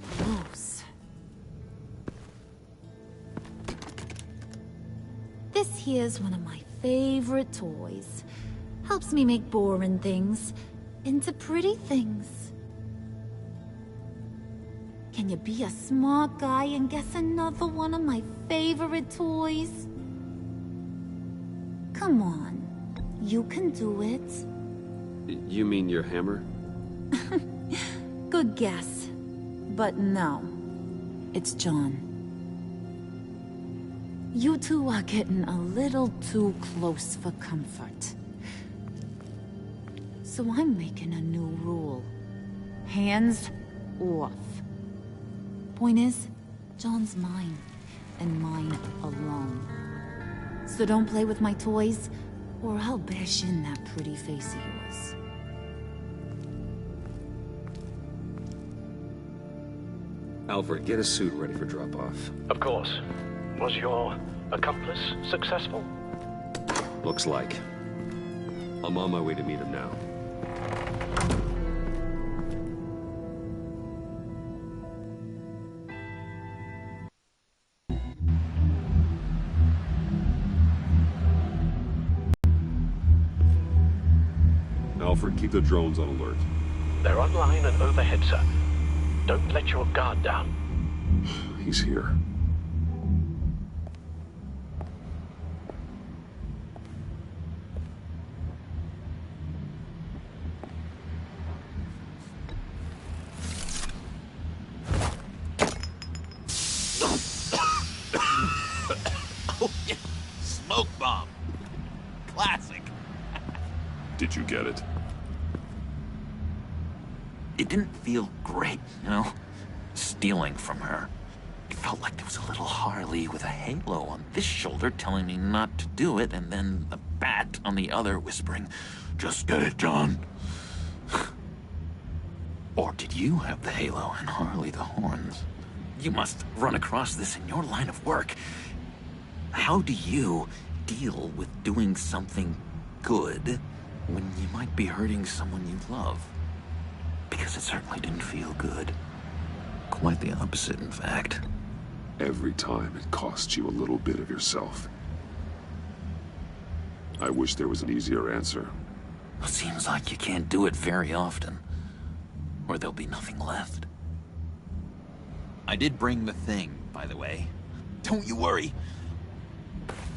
This here's one of my favorite toys. Helps me make boring things into pretty things. Can you be a smart guy and guess another one of my favorite toys? Come on, you can do it. You mean your hammer? Good guess. But no, it's John. You two are getting a little too close for comfort. So I'm making a new rule. Hands off. Point is, John's mine, and mine alone. So don't play with my toys, or I'll bash in that pretty face of yours. Alfred, get a suit ready for drop-off. Of course. Was your accomplice successful? Looks like. I'm on my way to meet him now. Alfred, keep the drones on alert. They're online and overhead, sir. Don't let your guard down. He's here. Oh, yeah. Smoke bomb. Classic. Did you get it? It didn't feel great, you know? Stealing from her. It felt like there was a little Harley with a halo on this shoulder telling me not to do it, and then the bat on the other whispering, "Just get it, John." Or did you have the halo and Harley the horns? You must run across this in your line of work. How do you deal with doing something good when you might be hurting someone you love? Because it certainly didn't feel good. Quite the opposite, in fact. Every time it costs you a little bit of yourself. I wish there was an easier answer. It seems like you can't do it very often, or there'll be nothing left. I did bring the thing, by the way. Don't you worry.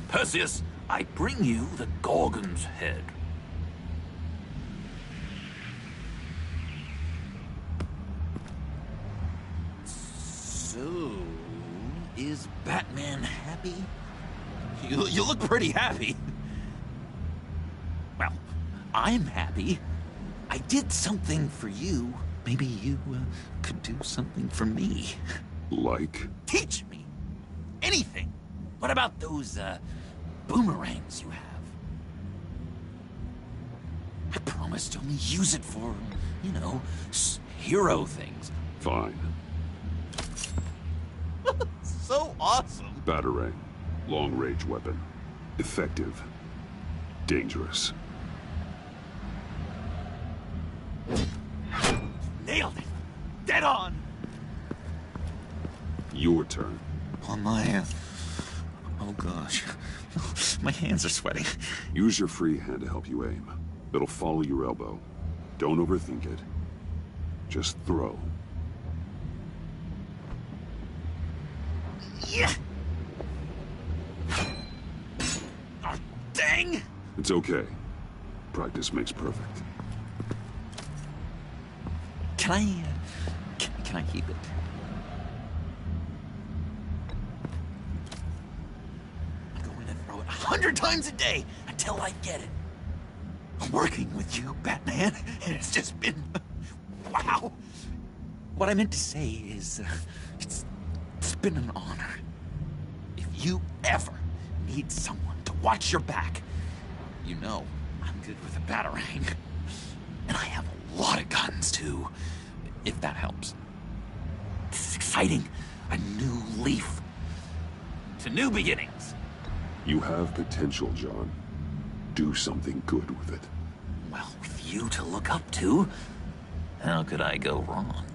Perseus, I bring you the Gorgon's head. So, is Batman happy? You look pretty happy. Well, I'm happy. I did something for you. Maybe you could do something for me. Like? Teach me. Anything. What about those, boomerangs you have? I promise to only use it for, you know, hero things. Fine. So awesome. Batarang. Long-range weapon. Effective. Dangerous. Nailed it. Dead on. Your turn. On my... Oh gosh. My hands are sweating. Use your free hand to help you aim. It'll follow your elbow. Don't overthink it. Just throw. Yeah. Oh, dang! It's okay. Practice makes perfect. Can I... Can I keep it? I'm going to throw it 100 times a day until I get it. I'm working with you, Batman, and it's just been... wow! What I meant to say is, it's been an honor. If you ever need someone to watch your back, you know I'm good with a Batarang. And I have a lot of guns, too, if that helps. This is exciting. A new leaf. To new beginnings. You have potential, John. Do something good with it. Well, with you to look up to, how could I go wrong?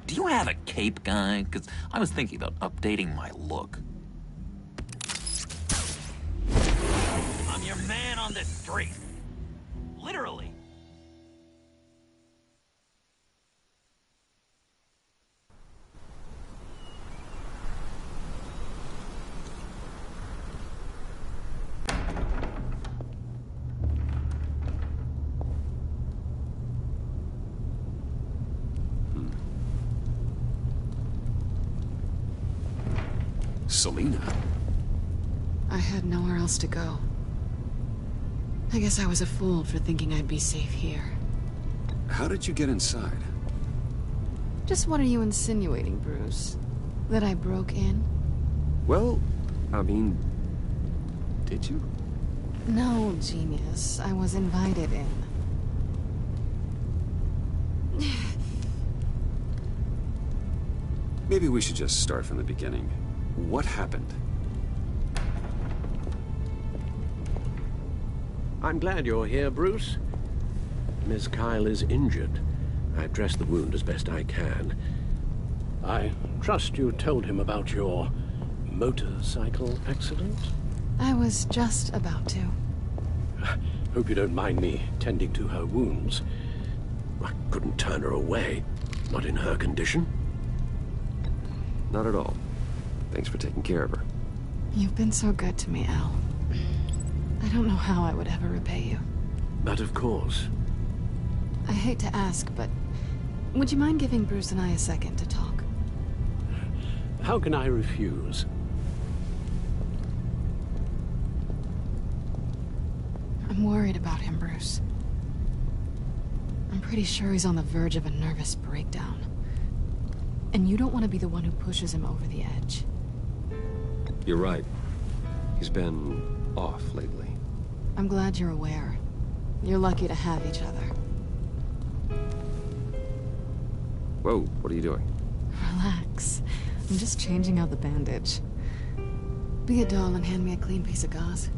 Do you have a cape, guy? Because I was thinking about updating my look. I'm your man on the street. Literally. Selina? I had nowhere else to go. I guess I was a fool for thinking I'd be safe here. How did you get inside? Just what are you insinuating, Bruce? That I broke in? Well, I mean... did you? No, genius. I was invited in. Maybe we should just start from the beginning. What happened? I'm glad you're here, Bruce. Miss Kyle is injured. I've dressed the wound as best I can. I trust you told him about your motorcycle accident? I was just about to. Hope you don't mind me tending to her wounds. I couldn't turn her away. Not in her condition. Not at all. Thanks for taking care of her. You've been so good to me, Al. I don't know how I would ever repay you. But of course. I hate to ask, but would you mind giving Bruce and I a second to talk? How can I refuse? I'm worried about him, Bruce. I'm pretty sure he's on the verge of a nervous breakdown. And you don't want to be the one who pushes him over the edge. You're right. He's been off lately. I'm glad you're aware. You're lucky to have each other. Whoa, what are you doing? Relax. I'm just changing out the bandage. Be a doll and hand me a clean piece of gauze.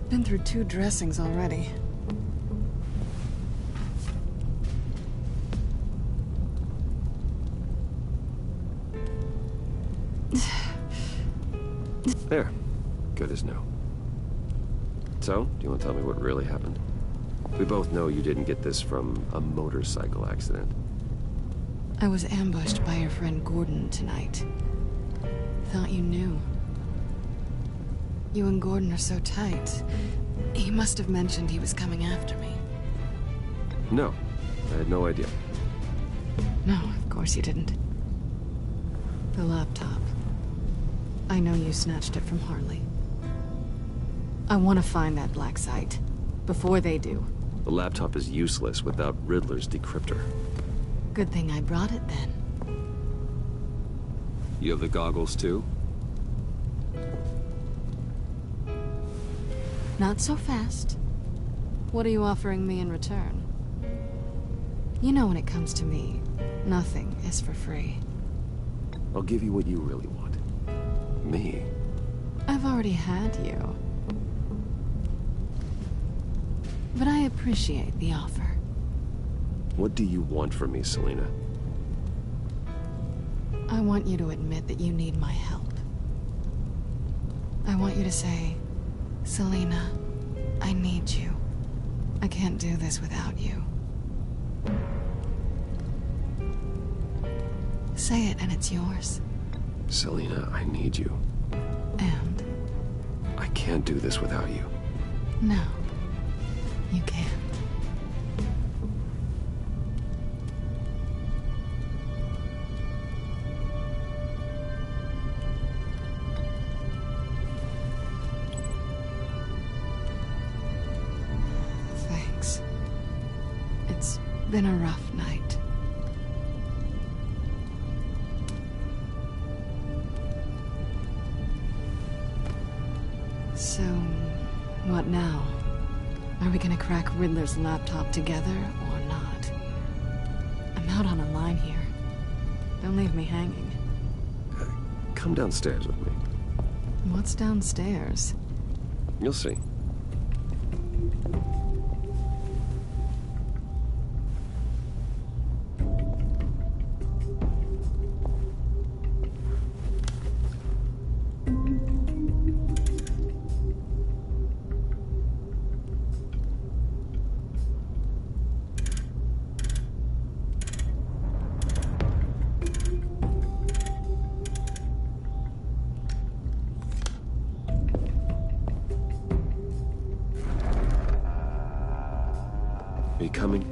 Been through 2 dressings already. There. Good as new. So, do you want to tell me what really happened? We both know you didn't get this from a motorcycle accident. I was ambushed by your friend Gordon tonight. Thought you knew. You and Gordon are so tight. He must have mentioned he was coming after me. No, I had no idea. No, of course you didn't. The laptop. I know you snatched it from Harley. I want to find that black site. Before they do. The laptop is useless without Riddler's decryptor. Good thing I brought it then. You have the goggles too? Not so fast. What are you offering me in return? You know when it comes to me, nothing is for free. I'll give you what you really want. Me? I've already had you. But I appreciate the offer. What do you want from me, Selina? I want you to admit that you need my help. I want you to say, Selina, I need you. I can't do this without you. Say it and it's yours. Selina, I need you. And? I can't do this without you. No, you can't. Thanks. It's been a rough night. So, what now? Are we gonna crack Riddler's laptop together, or not? I'm out on a line here. Don't leave me hanging. Come downstairs with me. What's downstairs? You'll see. Are you coming?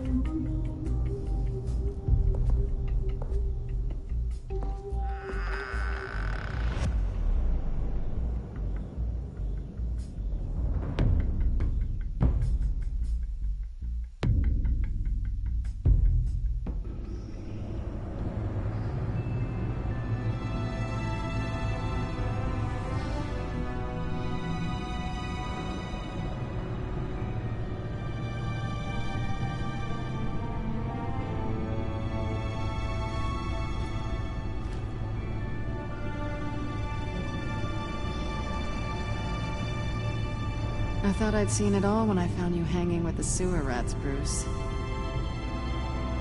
I thought I'd seen it all when I found you hanging with the sewer rats, Bruce.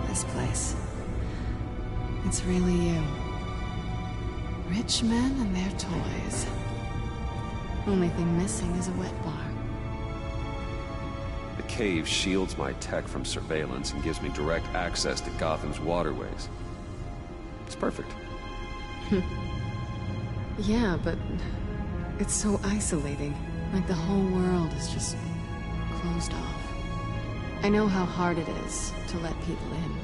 This place. It's really you. Rich men and their toys. Only thing missing is a wet bar. The cave shields my tech from surveillance and gives me direct access to Gotham's waterways. It's perfect. Yeah, but it's so isolating. Like the whole world is just closed off. I know how hard it is to let people in.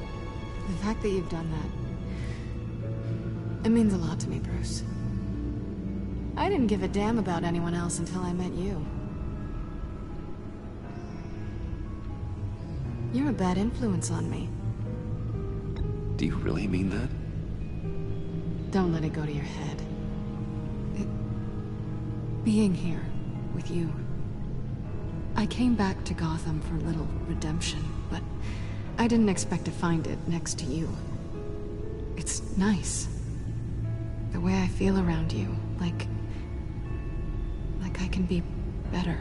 The fact that you've done that, it means a lot to me, Bruce. I didn't give a damn about anyone else until I met you. You're a bad influence on me. Do you really mean that? Don't let it go to your head. Being here with you. I came back to Gotham for a little redemption, but I didn't expect to find it next to you. It's nice. The way I feel around you, like I can be better.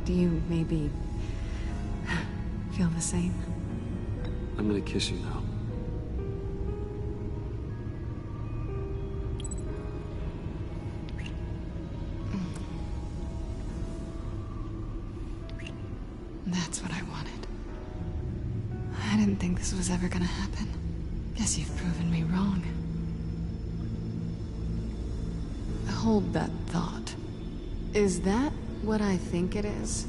Do you maybe feel the same? I'm gonna kiss you now. That's what I wanted. I didn't think this was ever gonna happen. Guess you've proven me wrong. Hold that thought. Is that what I think it is?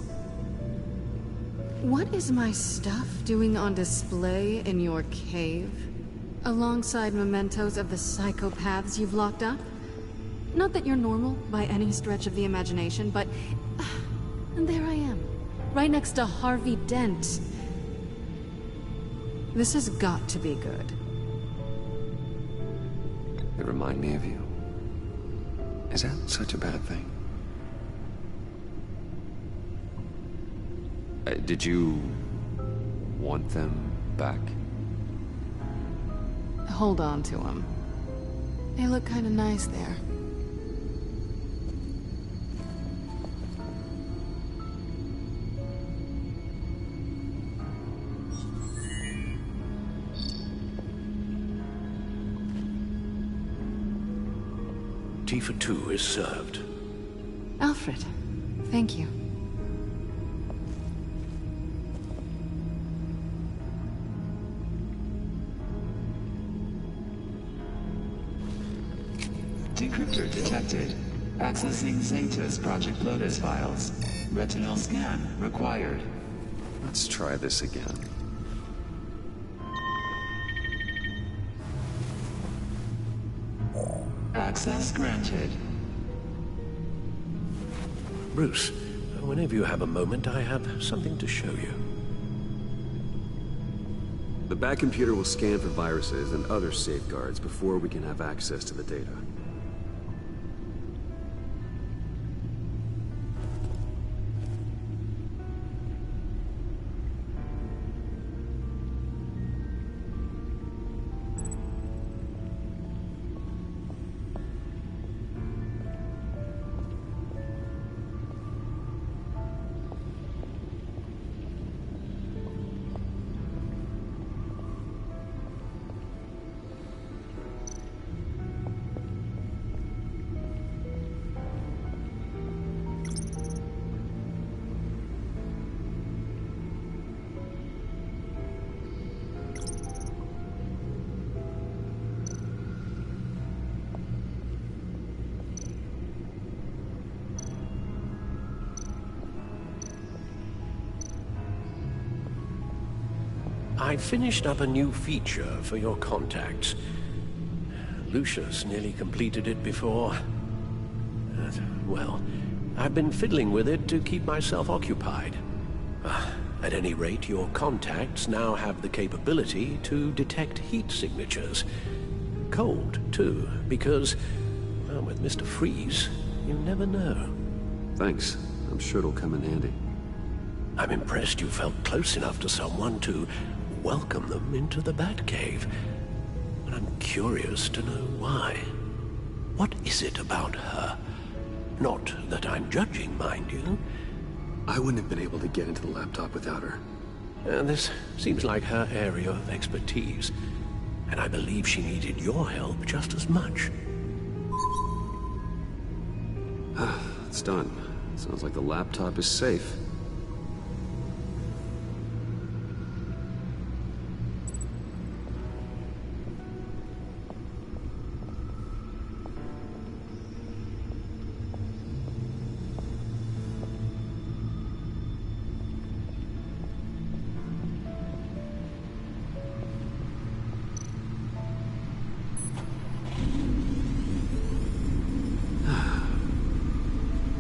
What is my stuff doing on display in your cave? Alongside mementos of the psychopaths you've locked up? Not that you're normal by any stretch of the imagination, but... and there I am. Right next to Harvey Dent. This has got to be good. They remind me of you. Is that such a bad thing? Did you want them back? Hold on to them. They look kind of nice there. Tea for two is served. Alfred, thank you. Decryptor detected. Accessing Zeta's Project Lotus files. Retinal scan required. Let's try this again. Access granted. Bruce, whenever you have a moment, I have something to show you. The back computer will scan for viruses and other safeguards before we can have access to the data. I finished up a new feature for your contacts. Lucius nearly completed it before. Well, I've been fiddling with it to keep myself occupied. At any rate, your contacts now have the capability to detect heat signatures. Cold, too, because, well, with Mr. Freeze, you never know. Thanks. I'm sure it'll come in handy. I'm impressed you felt close enough to someone to welcome them into the Batcave. But I'm curious to know why. What is it about her? Not that I'm judging, mind you. I wouldn't have been able to get into the laptop without her. This seems like her area of expertise, and I believe she needed your help just as much. It's done. Sounds like the laptop is safe.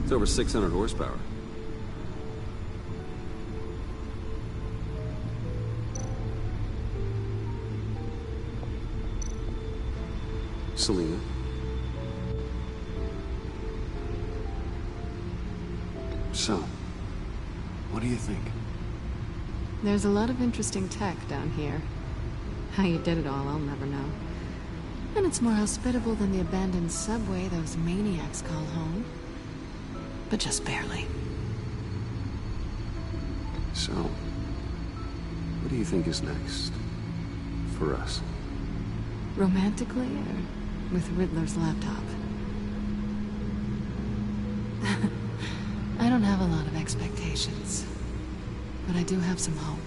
It's over 600 horsepower. Selina. So, what do you think? There's a lot of interesting tech down here. How you did it all, I'll never know. And it's more hospitable than the abandoned subway those maniacs call home. But just barely. So, what do you think is next? For us? Romantically, or with Riddler's laptop? I don't have a lot of expectations. But I do have some hope.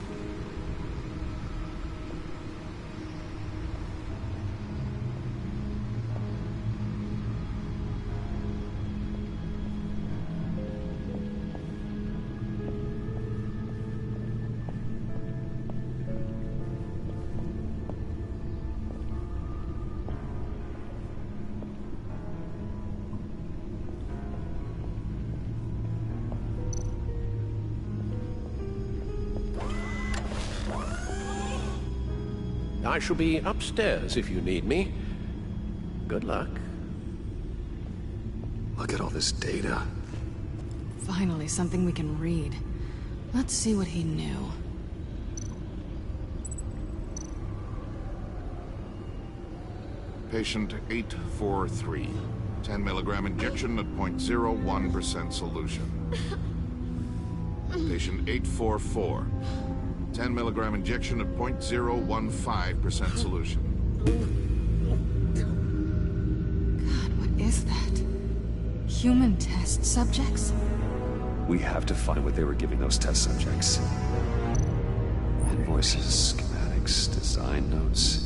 I shall be upstairs if you need me. Good luck. Look at all this data. Finally, something we can read. Let's see what he knew. Patient 843. 10 milligram injection at 0.01% solution. Patient 844. 10 milligram injection at 0.015% solution. God, what is that? Human test subjects? We have to find what they were giving those test subjects. Invoices, schematics, design notes.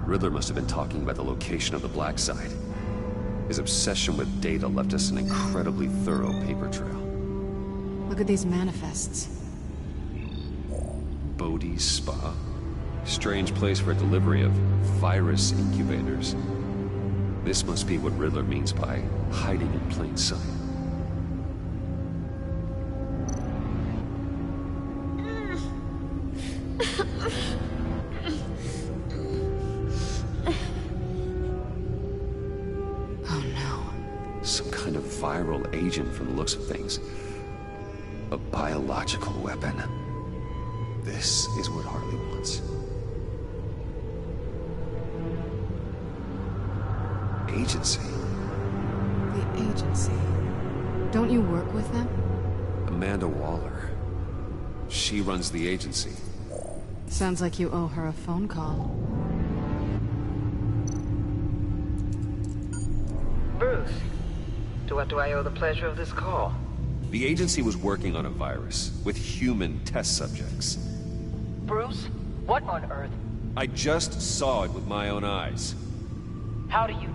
Riddler must have been talking about the location of the Black Site. His obsession with data left us an incredibly thorough paper trail. Look at these manifests. Bodhi's Spa? Strange place for a delivery of virus incubators. This must be what Riddler means by hiding in plain sight. Viral agent from the looks of things. A biological weapon. This is what Harley wants. Agency. The agency. Don't you work with them? Amanda Waller. She runs the agency. Sounds like you owe her a phone call. Bruce. To what do I owe the pleasure of this call? The agency was working on a virus with human test subjects. Bruce? What on earth? I just saw it with my own eyes. How do you...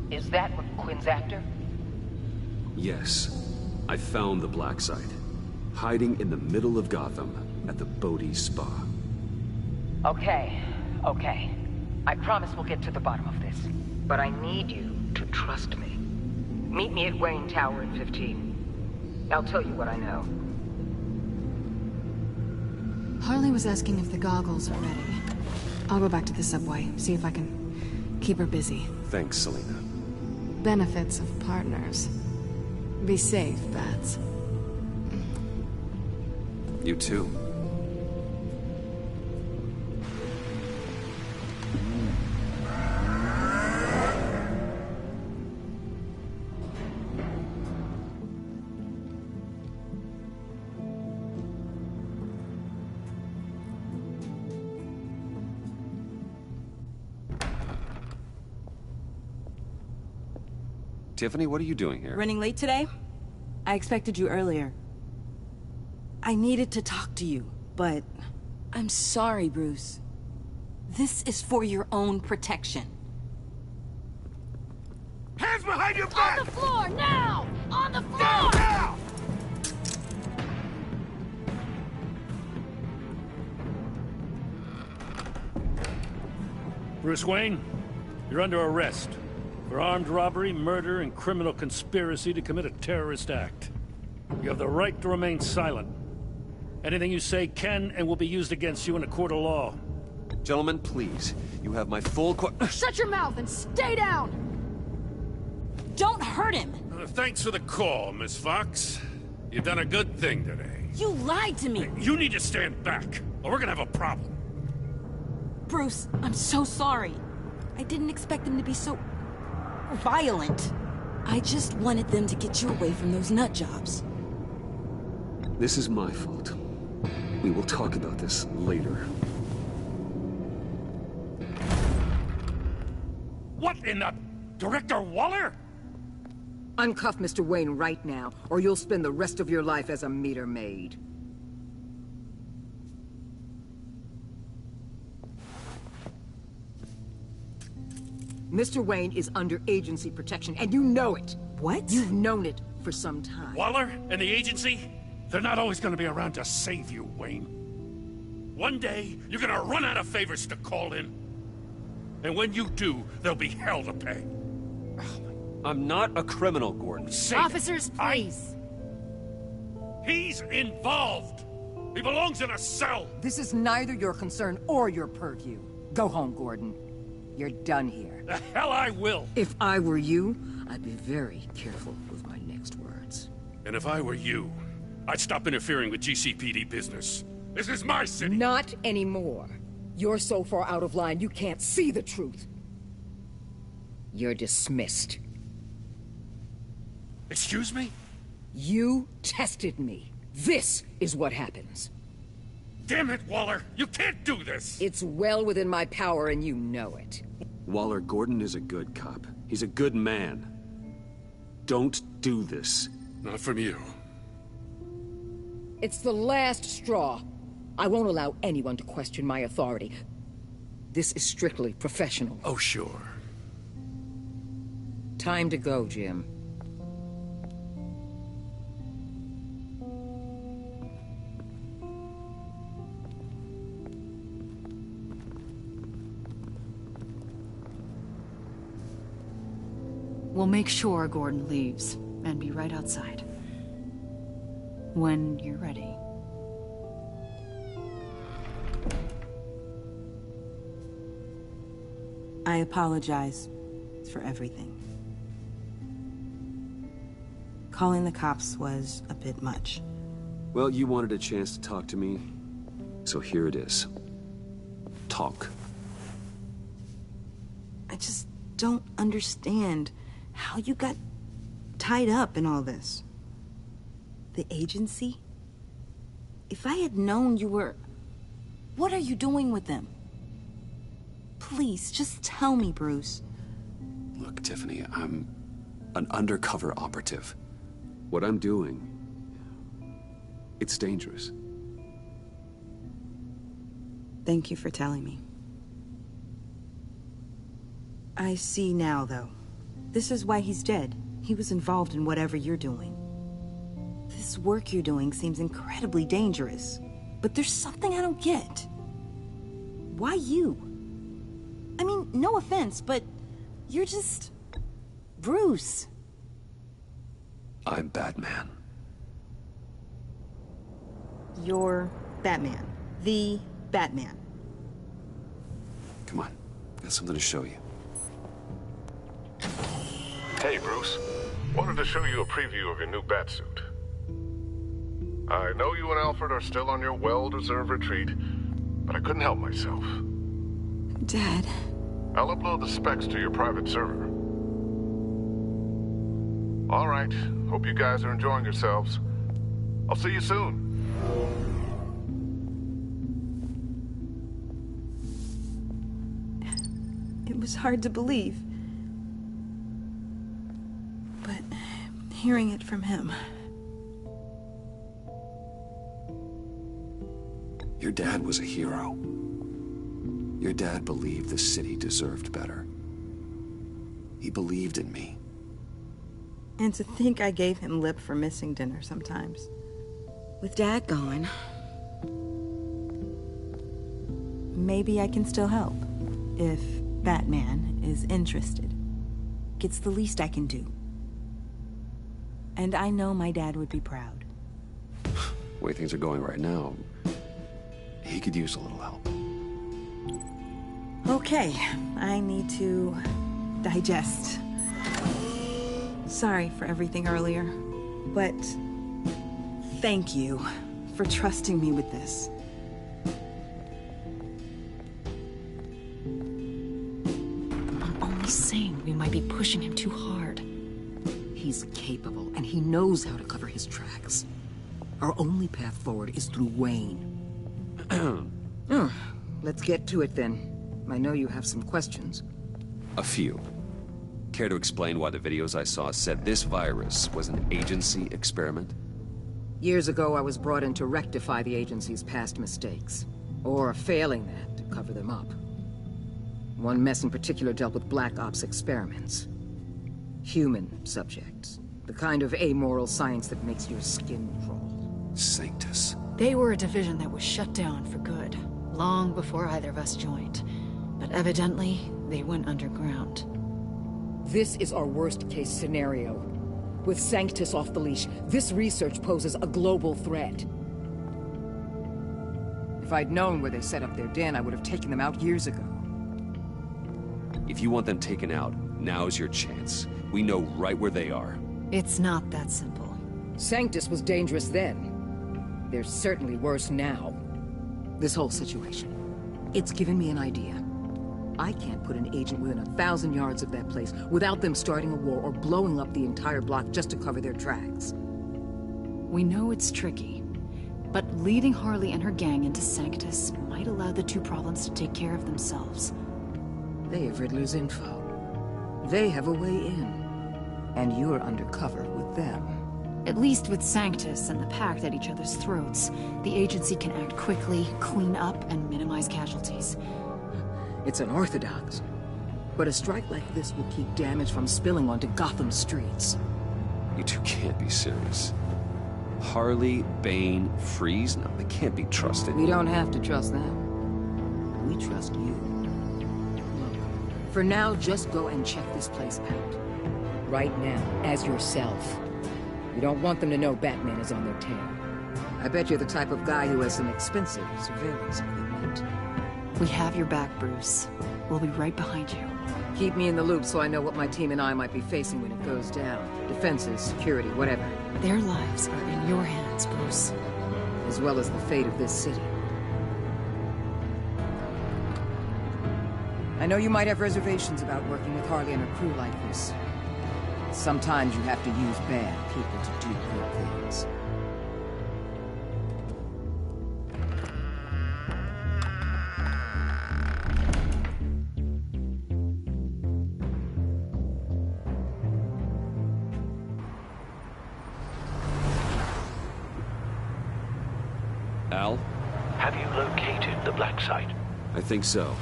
Is that what Quinn's after? Yes. I found the Black Site. Hiding in the middle of Gotham at the Bodhi Spa. Okay. I promise we'll get to the bottom of this. But I need you to trust me. Meet me at Wayne Tower in 15. I'll tell you what I know. Harley was asking if the goggles are ready. I'll go back to the subway, see if I can keep her busy. Thanks, Selina. Benefits of partners. Be safe, Bats. You too. Tiffany, what are you doing here? Running late today? I expected you earlier. I needed to talk to you, but... I'm sorry, Bruce. This is for your own protection. Hands behind your back! On the floor, now! On the floor! Down, now! Bruce Wayne, you're under arrest for armed robbery, murder, and criminal conspiracy to commit a terrorist act. You have the right to remain silent. Anything you say can and will be used against you in a court of law. Gentlemen, please. You have my full Shut your mouth and stay down! Don't hurt him! Thanks for the call, Miss Fox. You've done a good thing today. You lied to me! You need to stand back, or we're gonna have a problem. Bruce, I'm so sorry. I didn't expect them to be so... violent. I just wanted them to get you away from those nut jobs. This is my fault. We will talk about this later. What in the... Director Waller? Uncuff Mr. Wayne right now, or you'll spend the rest of your life as a meter maid. Mr. Wayne is under agency protection, and you know it. What? You've known it for some time. Waller and the agency? They're not always gonna be around to save you, Wayne. One day, you're gonna run out of favors to call in. And when you do, there'll be hell to pay. I'm not a criminal, Gordon. Say Officers, please. He's involved. He belongs in a cell. This is neither your concern or your purview. Go home, Gordon. You're done here. The hell I will. If I were you, I'd be very careful with my next words. And if I were you, I'd stop interfering with GCPD business. This is my city. Not anymore. You're so far out of line you can't see the truth. You're dismissed. Excuse me? You tested me. This is what happens. Damn it, Waller! You can't do this! It's well within my power and you know it. Waller, Gordon is a good cop. He's a good man. Don't do this. Not from you. It's the last straw. I won't allow anyone to question my authority. This is strictly professional. Oh, sure. Time to go, Jim. We'll make sure Gordon leaves, and be right outside. When you're ready. I apologize for everything. Calling the cops was a bit much. Well, you wanted a chance to talk to me, so here it is. Talk. I just don't understand how you got tied up in all this. The agency? If I had known you were... What are you doing with them? Please, just tell me, Bruce. Look, Tiffany, I'm an undercover operative. What I'm doing, it's dangerous. Thank you for telling me. I see now, though. This is why he's dead. He was involved in whatever you're doing. This work you're doing seems incredibly dangerous. But there's something I don't get. Why you? I mean, no offense, but you're just... Bruce. I'm Batman. You're Batman. The Batman. Come on, got something to show you. Hey, Bruce. Wanted to show you a preview of your new Batsuit. I know you and Alfred are still on your well-deserved retreat, but I couldn't help myself. Dad. I'll upload the specs to your private server. All right. Hope you guys are enjoying yourselves. I'll see you soon. It was hard to believe. But hearing it from him... Your dad was a hero. Your dad believed the city deserved better. He believed in me. And to think I gave him lip for missing dinner sometimes. With Dad gone... maybe I can still help. If Batman is interested. It's the least I can do. And I know my dad would be proud. The way things are going right now, he could use a little help. Okay, I need to digest. Sorry for everything earlier, but thank you for trusting me with this. I'm only saying we might be pushing him too hard. He's capable, and he knows how to cover his tracks. Our only path forward is through Wayne. Let's get to it then. I know you have some questions. A few. Care to explain why the videos I saw said this virus was an agency experiment? Years ago, I was brought in to rectify the agency's past mistakes. Or failing that, to cover them up. One mess in particular dealt with Black Ops experiments. Human subjects. The kind of amoral science that makes your skin crawl. Sanctus. They were a division that was shut down for good, long before either of us joined. But evidently, they went underground. This is our worst-case scenario. With Sanctus off the leash, this research poses a global threat. If I'd known where they set up their den, I would have taken them out years ago. If you want them taken out, now's your chance. We know right where they are. It's not that simple. Sanctus was dangerous then. They're certainly worse now. This whole situation, it's given me an idea. I can't put an agent within 1,000 yards of that place without them starting a war or blowing up the entire block just to cover their tracks. We know it's tricky, but leading Harley and her gang into Sanctus might allow the two problems to take care of themselves. They have Riddler's info. They have a way in. And you're undercover with them. At least with Sanctus and the Pact at each other's throats, the agency can act quickly, clean up, and minimize casualties. It's unorthodox, but a strike like this will keep damage from spilling onto Gotham streets. You two can't be serious. Harley, Bane, Freeze? No, they can't be trusted. We don't have to trust them. We trust you. Look, for now, just go and check this place out. Right now, as yourself. You don't want them to know Batman is on their tail. I bet you're the type of guy who has some expensive surveillance equipment. We have your back, Bruce. We'll be right behind you. Keep me in the loop so I know what my team and I might be facing when it goes down. Defenses, security, whatever. Their lives are in your hands, Bruce. As well as the fate of this city. I know you might have reservations about working with Harley and her crew like this. Sometimes you have to use bad people to do good things. Al? Have you located the black site? I think so.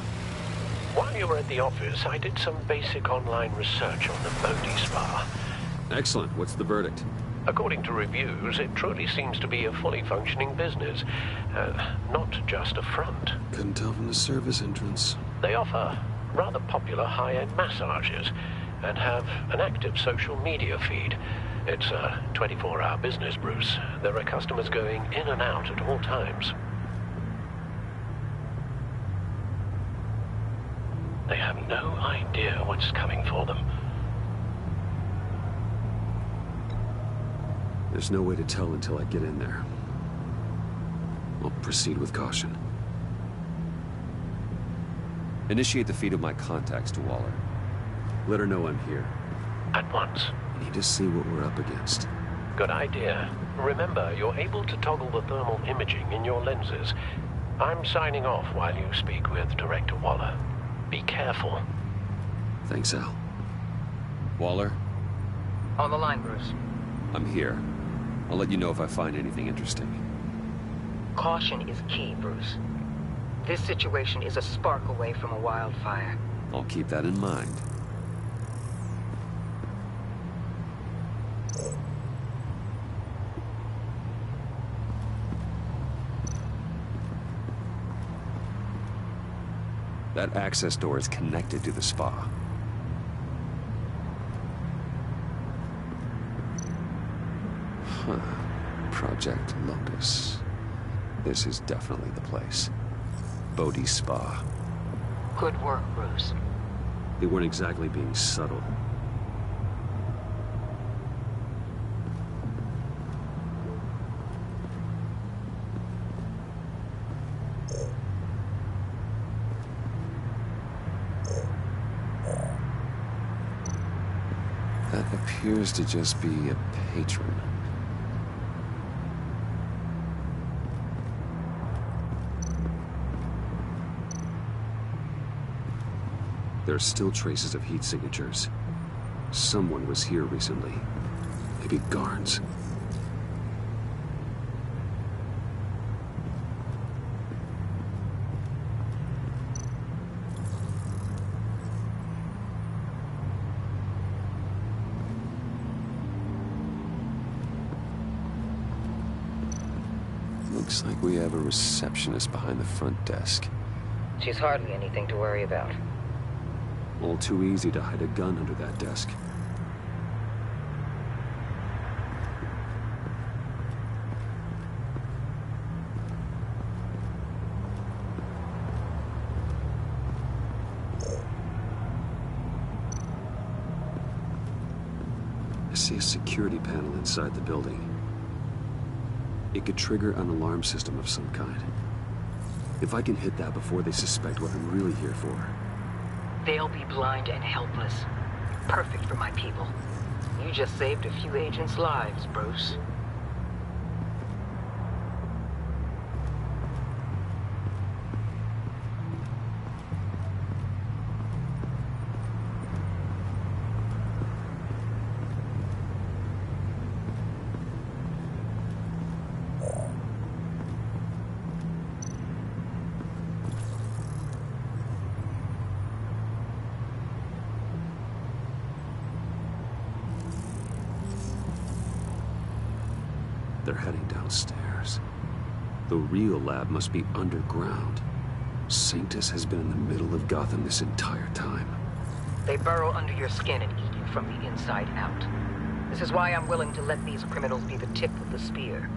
While you were at the office, I did some basic online research on the Bodhi Spa. Excellent. What's the verdict? According to reviews, it truly seems to be a fully functioning business. Not just a front. Couldn't tell from the service entrance. They offer rather popular high-end massages and have an active social media feed. It's a 24-hour business, Bruce. There are customers going in and out at all times. They have no idea what's coming for them. There's no way to tell until I get in there. I'll proceed with caution. Initiate the feed of my contacts to Waller. Let her know I'm here. At once. I need to see what we're up against. Good idea. Remember, you're able to toggle the thermal imaging in your lenses. I'm signing off while you speak with Director Waller. Be careful. Thanks, Al. Waller? On the line, Bruce. I'm here. I'll let you know if I find anything interesting. Caution is key, Bruce. This situation is a spark away from a wildfire. I'll keep that in mind. That access door is connected to the spa. Huh. Project Lotus. This is definitely the place. Bodhi Spa. Good work, Bruce. They weren't exactly being subtle. That appears to just be a patron. There are still traces of heat signatures. Someone was here recently. Maybe guards. Looks like we have a receptionist behind the front desk. She's hardly anything to worry about. All too easy to hide a gun under that desk. I see a security panel inside the building. It could trigger an alarm system of some kind. If I can hit that before they suspect what I'm really here for. They'll be blind and helpless. Perfect for my people. You just saved a few agents' lives, Bruce. They're heading downstairs. The real lab must be underground. Sanctus has been in the middle of Gotham this entire time. They burrow under your skin and eat you from the inside out. This is why I'm willing to let these criminals be the tip of the spear.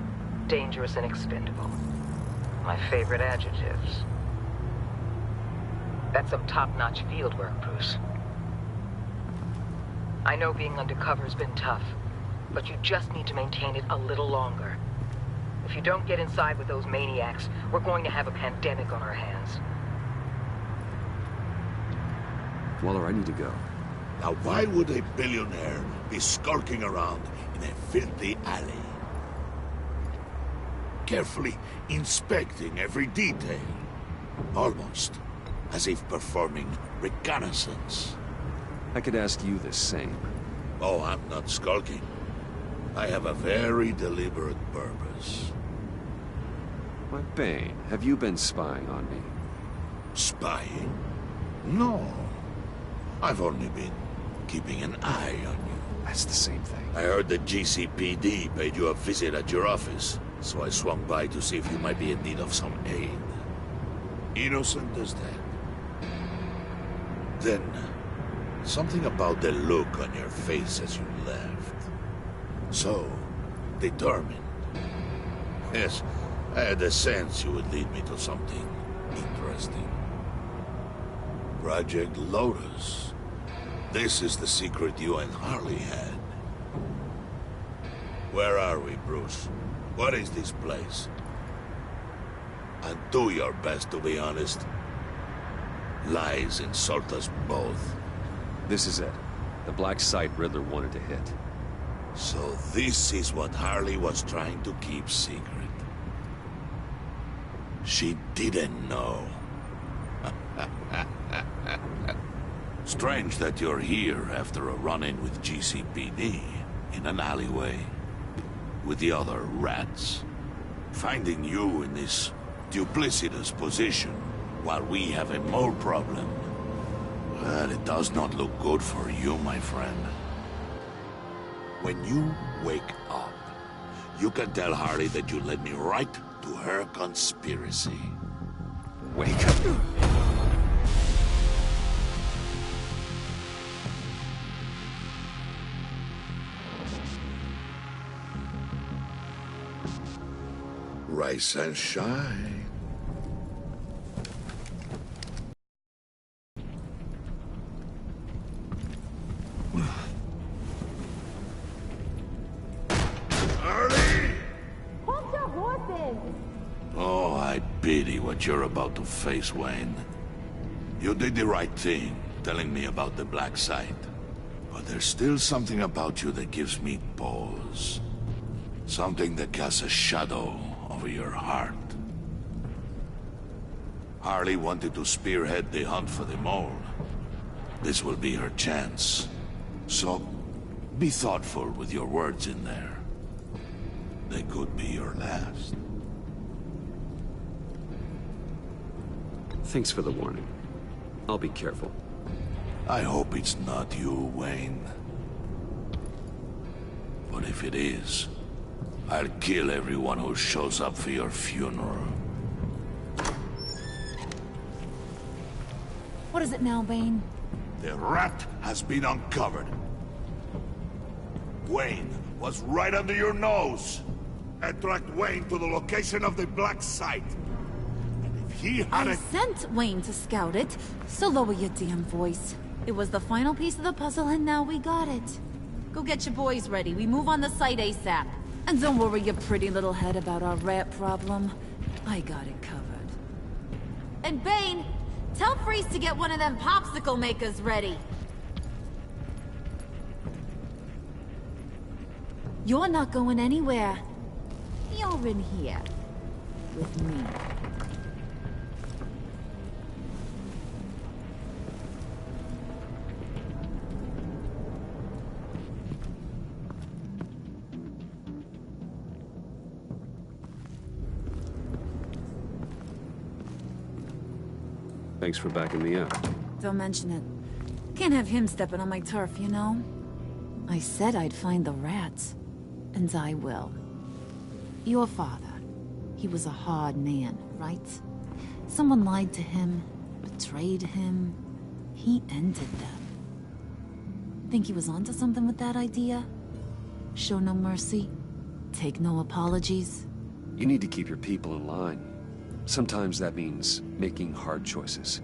Dangerous and expendable. My favorite adjectives. That's some top-notch field work, Bruce. I know being undercover's been tough, but you just need to maintain it a little longer. If you don't get inside with those maniacs, we're going to have a pandemic on our hands. Waller, I need to go. Now why would a billionaire be skulking around in a filthy alley? Carefully inspecting every detail. Almost as if performing reconnaissance. I could ask you the same. Oh, I'm not skulking. I have a very deliberate purpose. Why, Bane, have you been spying on me? Spying? No. I've only been keeping an eye on you. That's the same thing. I heard the GCPD paid you a visit at your office, so I swung by to see if you might be in need of some aid. Innocent as that. Then, something about the look on your face as you left. So, determined. Yes, I had a sense you would lead me to something interesting. Project Lotus. This is the secret you and Harley had. Where are we, Bruce? What is this place? And do your best to be honest. Lies insult us both. This is it. The black site Riddler wanted to hit. So this is what Harley was trying to keep secret. She didn't know. Strange that you're here after a run-in with GCPD in an alleyway with the other rats. Finding you in this duplicitous position while we have a mole problem. Well, it does not look good for you, my friend. When you wake up, you can tell Harley that you led me right to her conspiracy. Wake up. Rise and shine. Oh, I pity what you're about to face, Wayne. You did the right thing, telling me about the black site. But there's still something about you that gives me pause. Something that casts a shadow over your heart. Harley wanted to spearhead the hunt for the mole. This will be her chance. So, be thoughtful with your words in there. They could be your last. Thanks for the warning. I'll be careful. I hope it's not you, Wayne. But if it is, I'll kill everyone who shows up for your funeral. What is it now, Bane? The rat has been uncovered. Wayne was right under your nose. I tracked Wayne to the location of the black site. And if he had I sent Wayne to scout it, so lower your damn voice. It was the final piece of the puzzle, and now we got it. Go get your boys ready. We move on the site ASAP. And don't worry your pretty little head about our rat problem. I got it covered. And Bane, tell Freeze to get one of them popsicle makers ready. You're not going anywhere. You're in here. With me. Thanks for backing me up. Don't mention it. Can't have him stepping on my turf, you know? I said I'd find the rats. And I will. Your father. He was a hard man, right? Someone lied to him, betrayed him. He ended them. Think he was onto something with that idea? Show no mercy? Take no apologies? You need to keep your people in line. Sometimes that means making hard choices.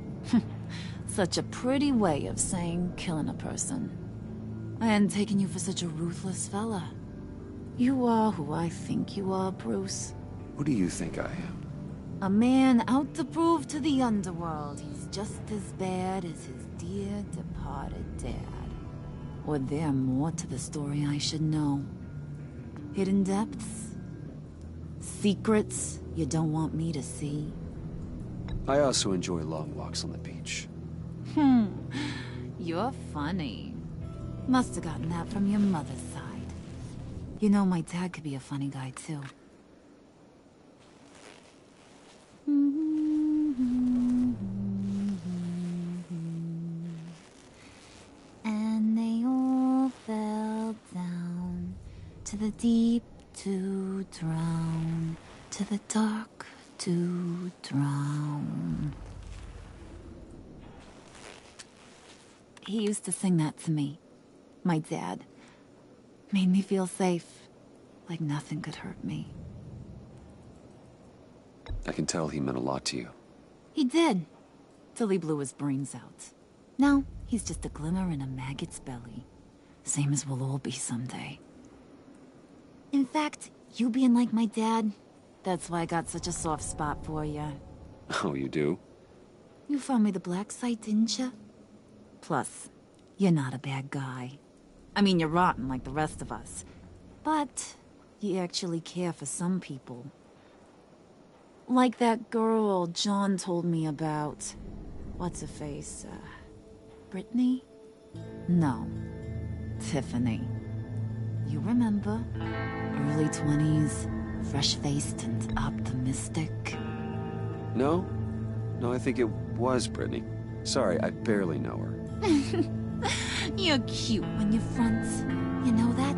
Such a pretty way of saying killing a person. I hadn't taken you for such a ruthless fella. You are who I think you are, Bruce. Who do you think I am? A man out to prove to the underworld he's just as bad as his dear departed dad. Or there more to the story I should know. Hidden depths? Secrets you don't want me to see? I also enjoy long walks on the beach. You're funny. Must have gotten that from your mother's side. You know, my dad could be a funny guy, too. And they all fell down to the deep to drown, to the dark to drown. He used to sing that to me. My dad. Made me feel safe. Like nothing could hurt me. I can tell he meant a lot to you. He did. Till he blew his brains out. Now, he's just a glimmer in a maggot's belly. Same as we'll all be someday. In fact, you being like my dad, that's why I got such a soft spot for you. Oh, you do? You found me the black site, didn't you? Plus, you're not a bad guy. I mean, you're rotten like the rest of us. But you actually care for some people. Like that girl John told me about. What's her face? Brittany? No. Tiffany. You remember? Early 20s, fresh-faced and optimistic. No? No, I think it was Brittany. Sorry, I barely know her. You're cute when you front. You know that?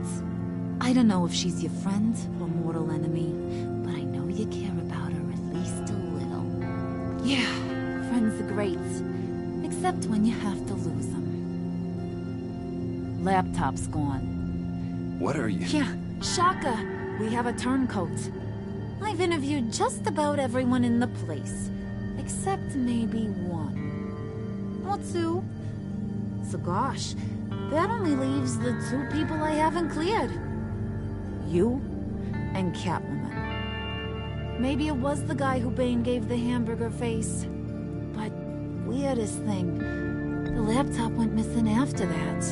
I don't know if she's your friend or mortal enemy, but I know you care about her at least a little. Yeah, friends are great. Except when you have to lose them. Laptop's gone. What are you... Yeah, shocker. We have a turncoat. I've interviewed just about everyone in the place. Except maybe one. Or two. So gosh, that only leaves the two people I haven't cleared. You and Catwoman. Maybe it was the guy who Bane gave the hamburger face. But weirdest thing, the laptop went missing after that.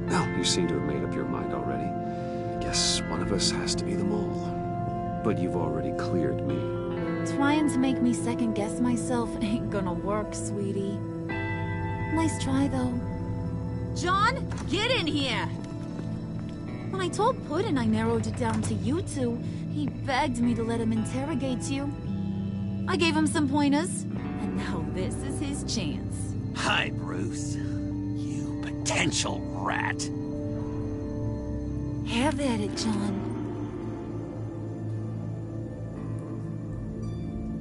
Well, you seem to have made up your mind already. Guess one of us has to be the mole. But you've already cleared me. Trying to make me second-guess myself ain't gonna work, sweetie. Nice try, though. John, get in here! When I told Puddin' I narrowed it down to you two, he begged me to let him interrogate you. I gave him some pointers, and now this is his chance. Hi, Bruce. You potential rat. Have at it, John.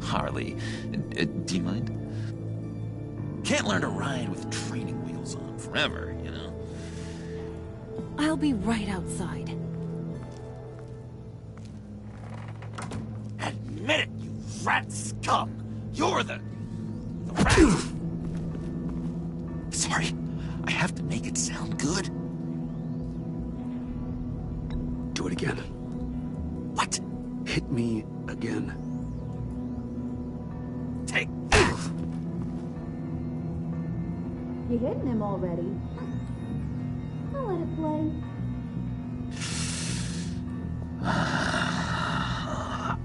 Harley, do you mind? can't learn to ride with training wheels on forever, you know? I'll be right outside. Admit it, you rat scum! You're the rat! Sorry, I have to make it sound good. Do it again. What? Hit me again. Take. You're hitting him already. I'll let it play. I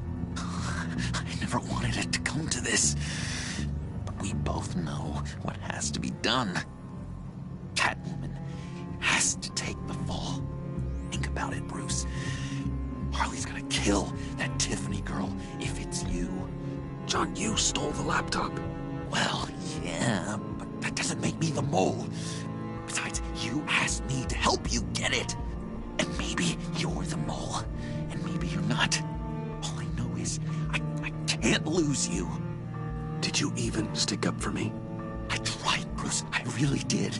never wanted it to come to this. But we both know what has to be done. Catwoman has to take the fall. Think about it, Bruce. Harley's gonna kill that Tiffany girl if it's you. John, you stole the laptop. Well, yeah, but that doesn't make me the mole. Besides, you asked me to help you get it. And maybe you're the mole, and maybe you're not. All I know is I can't lose you. Did you even stick up for me? I tried, Bruce. I really did.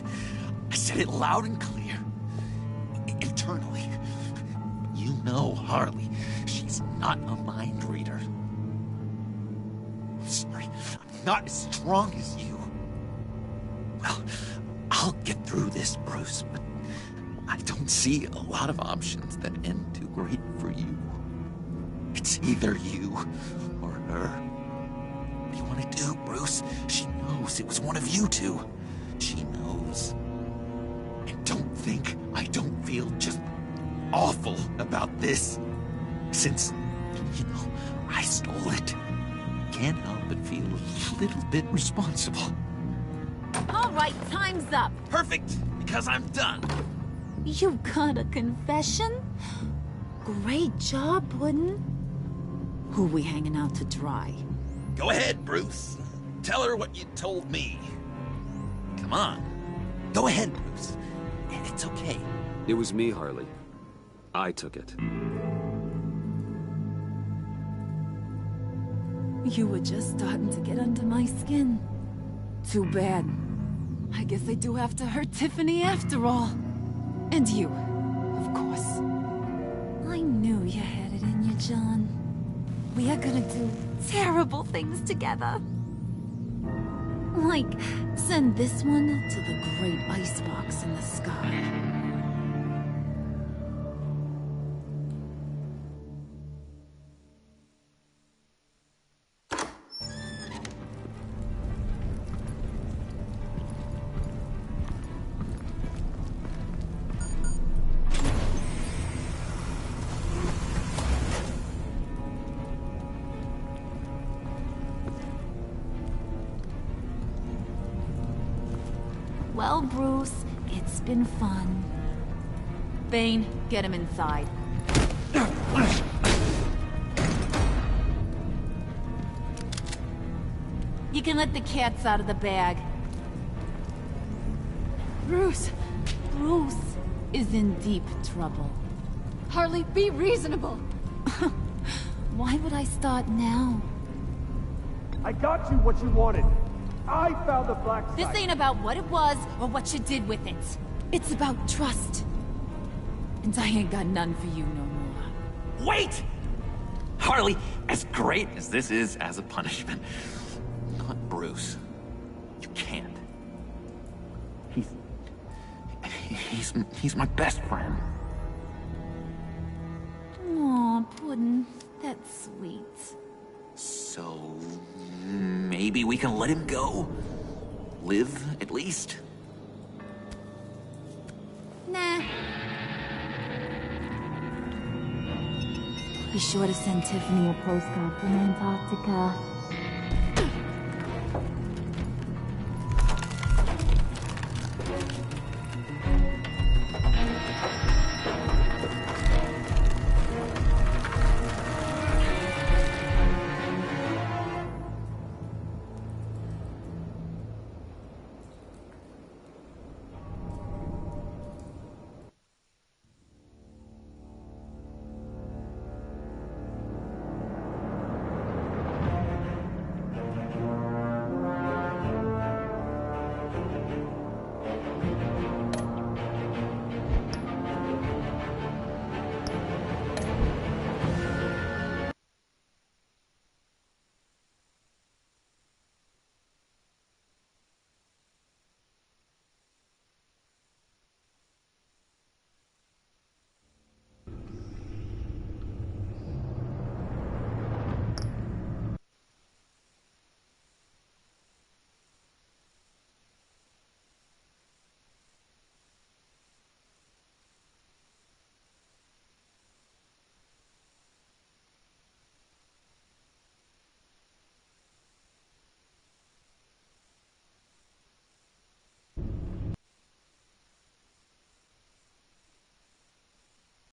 I said it loud and clear. Internally. You know Harley. She's not a mind reader. I'm sorry. I'm not as strong as you. Well, I'll get through this, Bruce, but I don't see a lot of options that end too great for you. It's either you or her. What do you want to do, Bruce? She knows it was one of you two. She knows. And don't think I don't feel just awful about this. Since, you know, I stole it. Can't help but feel a little bit responsible. All right, time's up. Perfect, because I'm done. You got a confession? Great job, Puddin'. Who we hanging out to dry? Go ahead, Bruce. Tell her what you told me. Come on. Go ahead, Bruce. It's okay. It was me, Harley. I took it. You were just starting to get under my skin. Too bad. I guess I do have to hurt Tiffany after all. And you, of course. I knew you had it in you, John. We are gonna do terrible things together. Like, send this one to the great icebox in the sky. Well, Bruce, it's been fun. Bane, get him inside. You can let the cats out of the bag. Bruce is in deep trouble. Harley, be reasonable. Why would I start now? I got you what you wanted. I found the black site. This ain't about what it was or what you did with it. It's about trust. And I ain't got none for you no more. Wait! Harley, as great as this is as a punishment, not Bruce. You can't. He's my best friend. Aw, Puddin', that's sweet. So, maybe we can let him go? Live, at least? Nah. Be sure to send Tiffany a postcard from Antarctica.